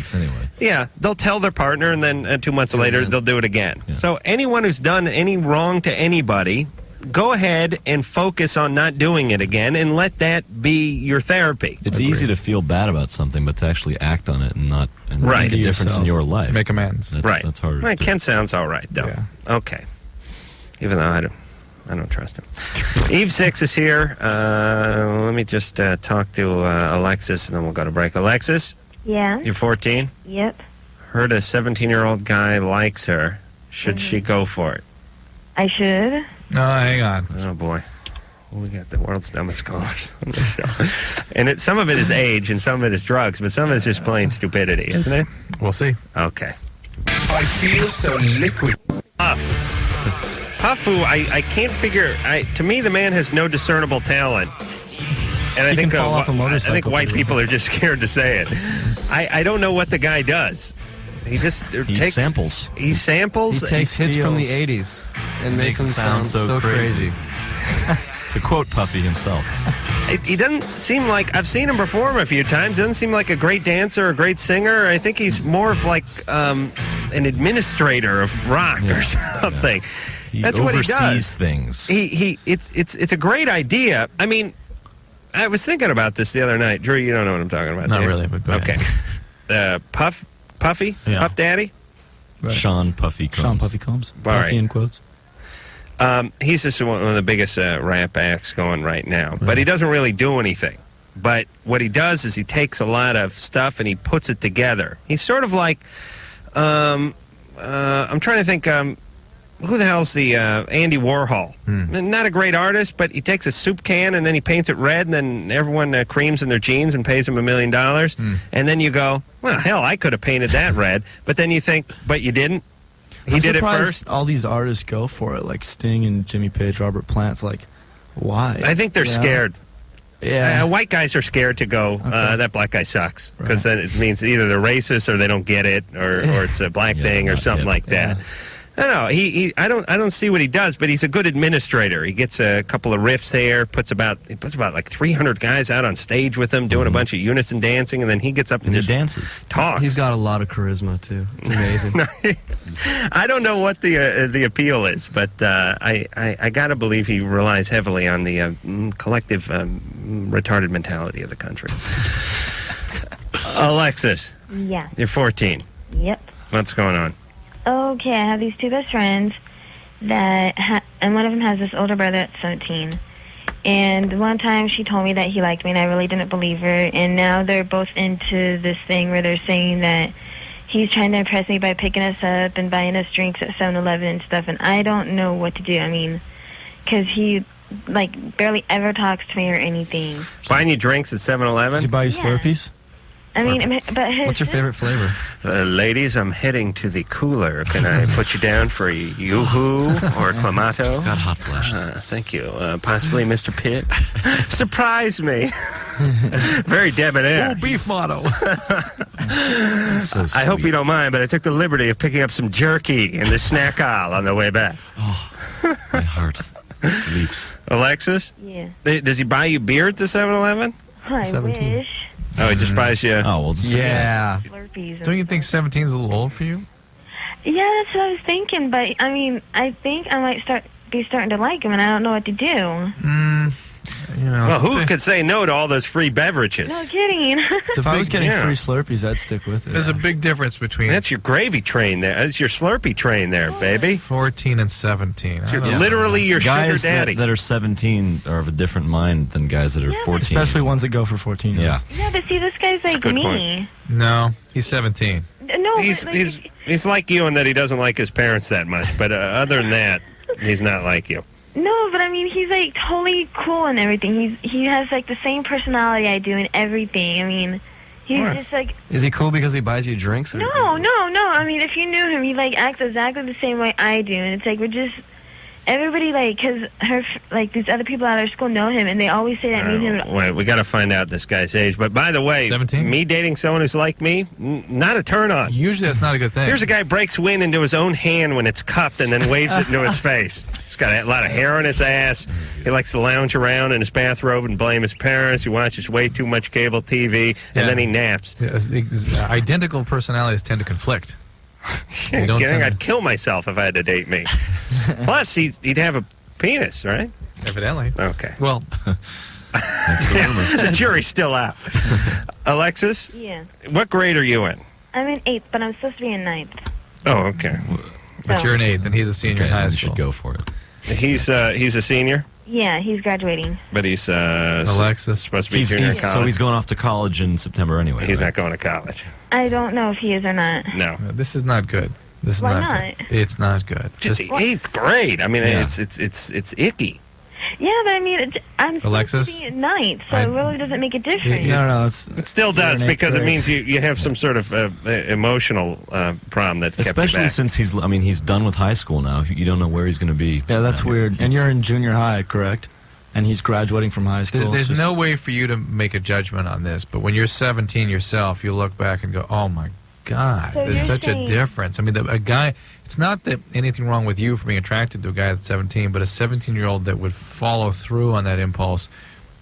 Yeah, they'll tell their partner, and then 2 months later, they'll do it again. Yeah. So anyone who's done any wrong to anybody, go ahead and focus on not doing it again, and let that be your therapy. It's easy to feel bad about something, but to actually act on it and not make a difference in your life. Make amends. That's harder. Right, Ken sounds all right, though. Yeah. Okay. Even though I don't trust him. Eve 6 is here. Let me just talk to Alexis, and then we'll go to break. Alexis? Yeah? You're 14? Yep. Heard a 17-year-old guy likes her. Should she go for it? I should. No, hang on. Oh, boy. We got the world's dumbest callers on the show. And some of it is age and some of it is drugs, but some of it is just plain stupidity, isn't it? We'll see. Okay. I feel so liquid. Puff, who I can't figure... to me, the man has no discernible talent. And I think, fall off a motorcycle I think white pretty people are just scared to say it. I don't know what the guy does. He just takes... samples. He samples? He takes hits from the steals. 80s and makes them sound so crazy. crazy. To quote Puffy himself. He doesn't seem like... I've seen him perform a few times. Doesn't seem like a great dancer or a great singer. I think he's more of like an administrator of rock or something. He That's what he does. oversees things. It's a great idea. I mean, I was thinking about this the other night. Drew, you don't know what I'm talking about. Not do you? really, but go ahead. Okay. Puffy? Yeah. Puff Daddy? Right. Sean Puffy Combs. Sean Puffy Combs. All right. Puffy in quotes. He's just one of the biggest rap acts going right now. But he doesn't really do anything. But what he does is he takes a lot of stuff and he puts it together. He's sort of like, I'm trying to think, who the hell's the Andy Warhol? Not a great artist, but he takes a soup can and then he paints it red and then everyone creams in their jeans and pays him $1 million. And then you go, well, hell, I could have painted that red. But then you think, but you didn't? He did it first? All these artists go for it, like Sting and Jimmy Page, Robert Plant's like, why? I think they're scared. Yeah. White guys are scared to go, that black guy sucks. Because then it means either they're racist or they don't get it or it's a black thing or something like that. No, I don't see what he does, but he's a good administrator. He gets a couple of riffs there, puts about like 300 guys out on stage with him doing a bunch of unison dancing, and then he gets up and just dances. Talks. He's got a lot of charisma too. It's amazing. I don't know what the appeal is, but I gotta believe he relies heavily on the collective retarded mentality of the country. Alexis, Yeah. you're 14. Yep. What's going on? Okay, I have these two best friends and one of them has this older brother that's 17. And one time she told me that he liked me, and I really didn't believe her. And now they're both into this thing where they're saying that he's trying to impress me by picking us up and buying us drinks at 7-Eleven and stuff. And I don't know what to do. I mean, because he, like, barely ever talks to me or anything. Buying you drinks at 7-Eleven? Does he buy you Slurpees? I mean, but his... What's your favorite flavor? Ladies, I'm heading to the cooler. Can I put you down for a Yoo-Hoo or a Clamato? It's got hot flashes. Thank you. Possibly Mr. Pitt. Surprise me. Very debonair. Oh, beef motto. So I hope you don't mind, but I took the liberty of picking up some jerky in the snack aisle on the way back. Oh, my heart leaps. Alexis? Yeah. Does he buy you beer at the 7-Eleven? I 17. wish. Oh, he just buys you... Oh, well, Yeah. Slurpees and Don't you think 17 is a little old for you? Yeah, that's what I was thinking, but I mean, I think I might be starting to like him, and I don't know what to do. You know, Well, who could say no to all those free beverages? No kidding. So if I was getting yeah. free Slurpees, I'd stick with it. There's a big difference between That's your gravy train there. That's your Slurpee train there, baby. 14 and 17. You're literally your Guys sugar daddy. that are 17 are of a different mind than guys that are 14. Especially ones that go for 14. Yeah. Yeah, but see, this guy's like good me. point. No, he's 17. No, He's but, like, he's like you in that he doesn't like his parents that much, but other than that, he's not like you. no, but I mean, he's like totally cool and everything. He has like the same personality I do and everything. I mean, he's What? just like Is he cool because he buys you drinks? Or no. I mean, if you knew him, he like acts exactly the same way I do, and it's like we're just everybody like because these other people at our school know him, and they always say that me and him. Wait, we got to find out this guy's age. But by the way, 17? me dating someone who's like me, not a turn on. Usually that's not a good thing. Here's a guy breaks wind into his own hand when it's cupped and then waves it into his face. He's got a lot of hair on his ass. He likes to lounge around in his bathrobe and blame his parents. He watches way too much cable TV, and then he naps. Identical personalities tend to conflict. They don't Kidding? tend I'd kill myself if I had to date me. Plus, he'd have a penis, right? Evidently. Okay. Well, the jury's still out. Alexis, Yeah, what grade are you in? I'm in 8th, but I'm supposed to be in 9th. Oh, okay. but you're an 8th, and he's a senior in high You school. should go for it. He's a senior, Yeah, he's graduating. but he's Alexis. supposed to be junior in college. So he's going off to college in September anyway. He's right? not going to college. I don't know if he is or not. No. This is not good. This is Why not good. It's not good. Just the 8th grade. I mean, it's icky. Yeah, but I mean, I'm supposed Alexis? to be at 9th, so it really doesn't make a difference. No, it still does because it means you have some sort of emotional problem that's kept you Especially back. since he's done with high school now. You don't know where he's going to be. Yeah, that's weird. And you're in junior high, correct? And he's graduating from high school. There's no way for you to make a judgment on this, but when you're 17 yourself, you look back and go, oh, my God, So there's you're such saying- a difference. I mean, a guy, it's not that anything wrong with you for being attracted to a guy that's 17, but a 17-year-old that would follow through on that impulse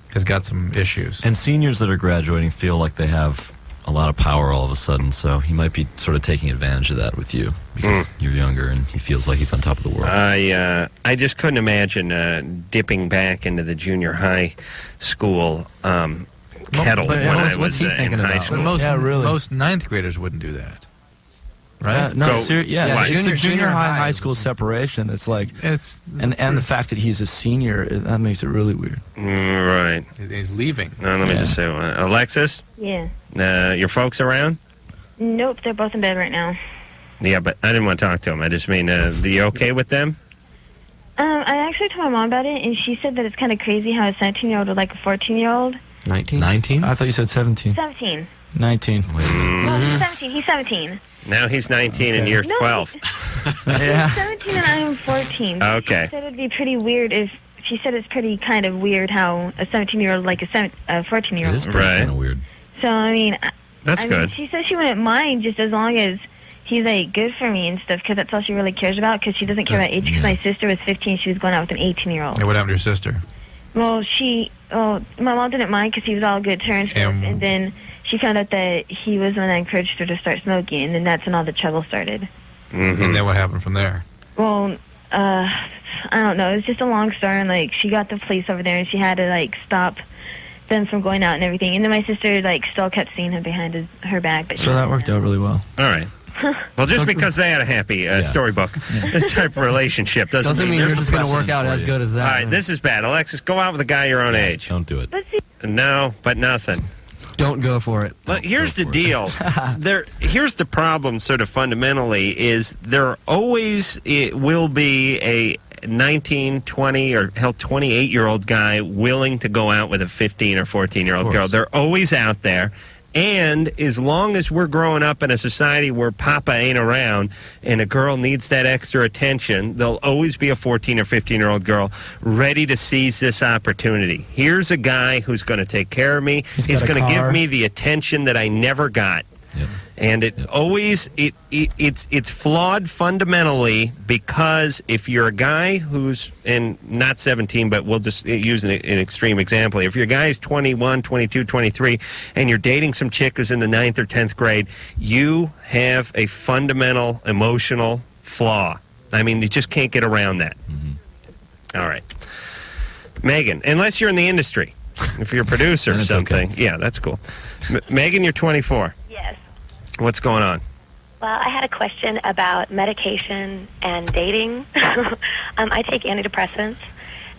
has got some issues. And seniors that are graduating feel like they have a lot of power all of a sudden, so he might be sort of taking advantage of that with you because you're younger and he feels like he's on top of the world. I just couldn't imagine dipping back into the junior high school kettle when I was in high school. But most ninth graders wouldn't do that, right? It's junior high school separation. It's like and the fact that he's a senior, that makes it really weird. Right. He's leaving. Let me just say, Alexis, Yeah. your folks around? Nope, they're both in bed right now. Yeah, but I didn't want to talk to them. I just mean, are you okay with them? I actually told my mom about it, and she said that it's kind of crazy how a 17-year-old would like a 14-year-old. 19? I thought you said 17. 17. 19. No, he's 17. He's 17. Now he's 19 and you're 12. He's 17 and I am 14. Okay. She said it'd be pretty weird if... She said it's pretty kind of weird how a 17-year-old like a 14-year-old. It is pretty kind of weird. So, I mean... That's good. She said she wouldn't mind just as long as he's, like, good for me and stuff, because that's all she really cares about, because she doesn't care about age, because my sister was 15, she was going out with an 18-year-old. Hey, what happened to your sister? Well, my mom didn't mind because he was all good terms, and then she found out that he was the one that encouraged her to start smoking, and then that's when all the trouble started. Mm-hmm. And then what happened from there? Well, I don't know. It was just a long story, and, like, she got the police over there, and she had to, like, stop them from going out and everything. And then my sister, like, still kept seeing him behind her back. But So that worked out really well. All right. Well, just because they had a happy storybook type relationship doesn't mean you're there's just going to work precedent out for as you. good as that. All right, this is bad. Alexis, go out with a guy your own age. Don't do it. No, but nothing. Don't go for it. But here's the deal. Here's the problem, sort of fundamentally, is there always will be a 19, 20, or hell, 28-year-old guy willing to go out with a 15 or 14-year-old girl. They're always out there. And as long as we're growing up in a society where Papa ain't around and a girl needs that extra attention, there'll always be a 14 or 15-year-old girl ready to seize this opportunity. Here's a guy who's going to take care of me. He's going to give me the attention that I never got. Yep. And it's flawed fundamentally, because if you're a guy who's not 17, but we'll just use an extreme example. If your guy is 21, 22, 23, and you're dating some chick who's in the 9th or 10th grade, you have a fundamental emotional flaw. I mean, you just can't get around that. Mm-hmm. All right. Megan, unless you're in the industry, if you're a producer or something. Okay. Yeah, that's cool. Megan, you're 24. Yes. What's going on? Well, I had a question about medication and dating. I take antidepressants,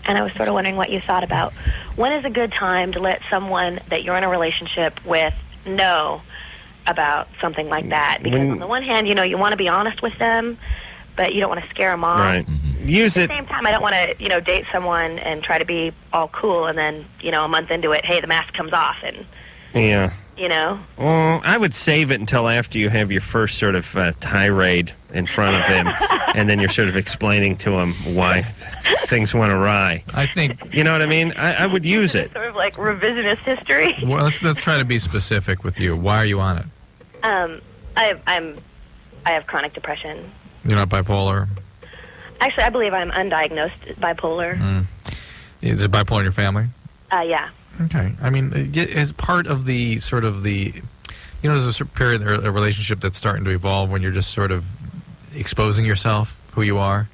and I was sort of wondering what you thought about when is a good time to let someone that you're in a relationship with know about something like that. Because on the one hand, you want to be honest with them, but you don't want to scare them off. Right. Mm-hmm. Use it. At the same time, I don't want to, date someone and try to be all cool, and then, a month into it, hey, the mask comes off, and... Yeah. Well, I would save it until after you have your first sort of tirade in front of him, and then you're sort of explaining to him why things went awry. I think... You know what I mean? I would use it. Sort of like revisionist history. Well, let's try to be specific with you. Why are you on it? I have chronic depression. You're not bipolar? Actually, I believe I'm undiagnosed bipolar. Is it bipolar in your family? Yeah. Okay. I mean, as part of the sort of the, there's a period, a relationship that's starting to evolve when you're just sort of exposing yourself, who you are.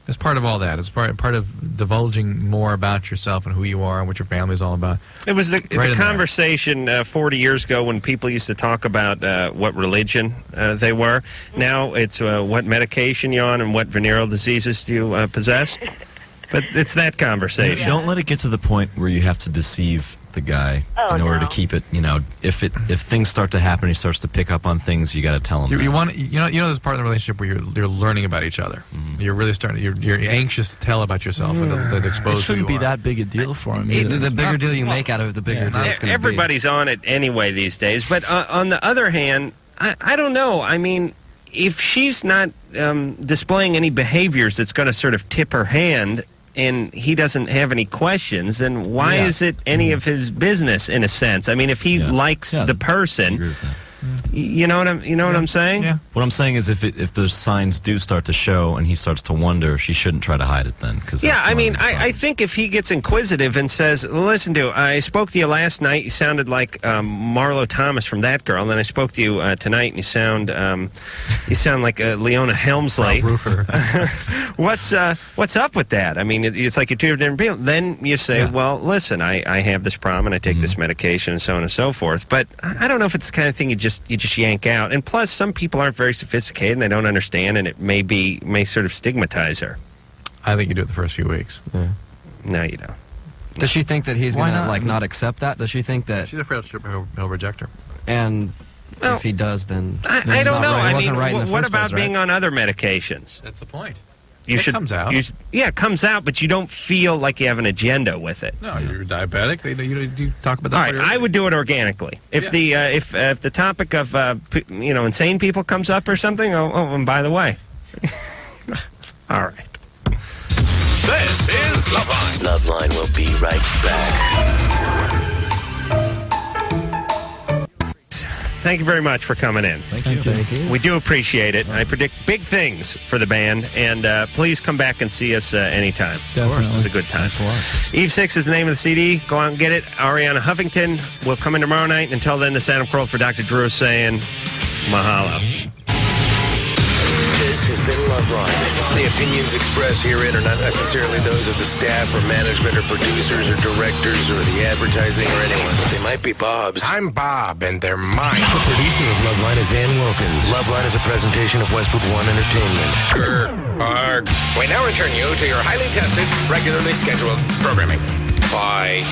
As part of all that, it's part of divulging more about yourself and who you are and what your family's all about. It was the conversation 40 years ago when people used to talk about what religion they were. Now it's what medication you're on and what venereal diseases do you possess. But it's that conversation. Don't let it get to the point where you have to deceive the guy Oh, in order no. to keep it. If things start to happen, he starts to pick up on things. You got to tell him. You that. want there's part of the relationship where you're learning about each other. You're really starting. You're anxious to tell about yourself and that expose It shouldn't who you be are. that big a deal for him. The either. bigger deal you make out of it, the bigger deal it's going to be. Everybody's on it anyway these days. But on the other hand, I don't know. I mean, if she's not displaying any behaviors that's going to sort of tip her hand, and he doesn't have any questions, then why is it any of his business in a sense? I mean, if he likes the person, you know what I'm saying? Yeah. What I'm saying is, if those signs do start to show, and he starts to wonder, she shouldn't try to hide it then. I think if he gets inquisitive and says, "Listen, dude, I spoke to you last night. You sounded like Marlo Thomas from That Girl, and then I spoke to you tonight, and you sound like Leona Helmsley. What's up with that? I mean, it's like you're two different people." Then you say, "Well, listen, I have this problem, and I take this medication, and so on and so forth." But I don't know if it's the kind of thing you just yank out. And plus, some people aren't very sophisticated, and they don't understand, and it may sort of stigmatize her. I think you do it the first few weeks. Yeah. No, you don't. Does she think that he's going to not? not accept that? Does she think that? She's afraid he'll reject her. And if he does, then I don't know. Right. I It wasn't mean, right in the what first about place, being right? on other medications? That's the point. It comes out. It comes out, but you don't feel like you have an agenda with it. No, you're diabetic. You talk about that. All right, I would do it organically. If if the topic of insane people comes up or something, and by the way, all right. This is Loveline. Loveline will be right back. Thank you very much for coming in. Thank you. We do appreciate it. I predict big things for the band, and please come back and see us anytime. Of course, it's a good time. Thanks a lot. Eve 6 is the name of the CD. Go out and get it. Ariana Huffington will come in tomorrow night. Until then, this is Adam Carolla for Dr. Drew saying mahalo. This has been Loveline. The opinions expressed herein are not necessarily those of the staff or management or producers or directors or the advertising or anyone. They might be Bob's. I'm Bob, and they're mine. The producer of Loveline is Ann Wilkins. Loveline is a presentation of Westwood One Entertainment. We now return you to your highly tested, regularly scheduled programming. Bye.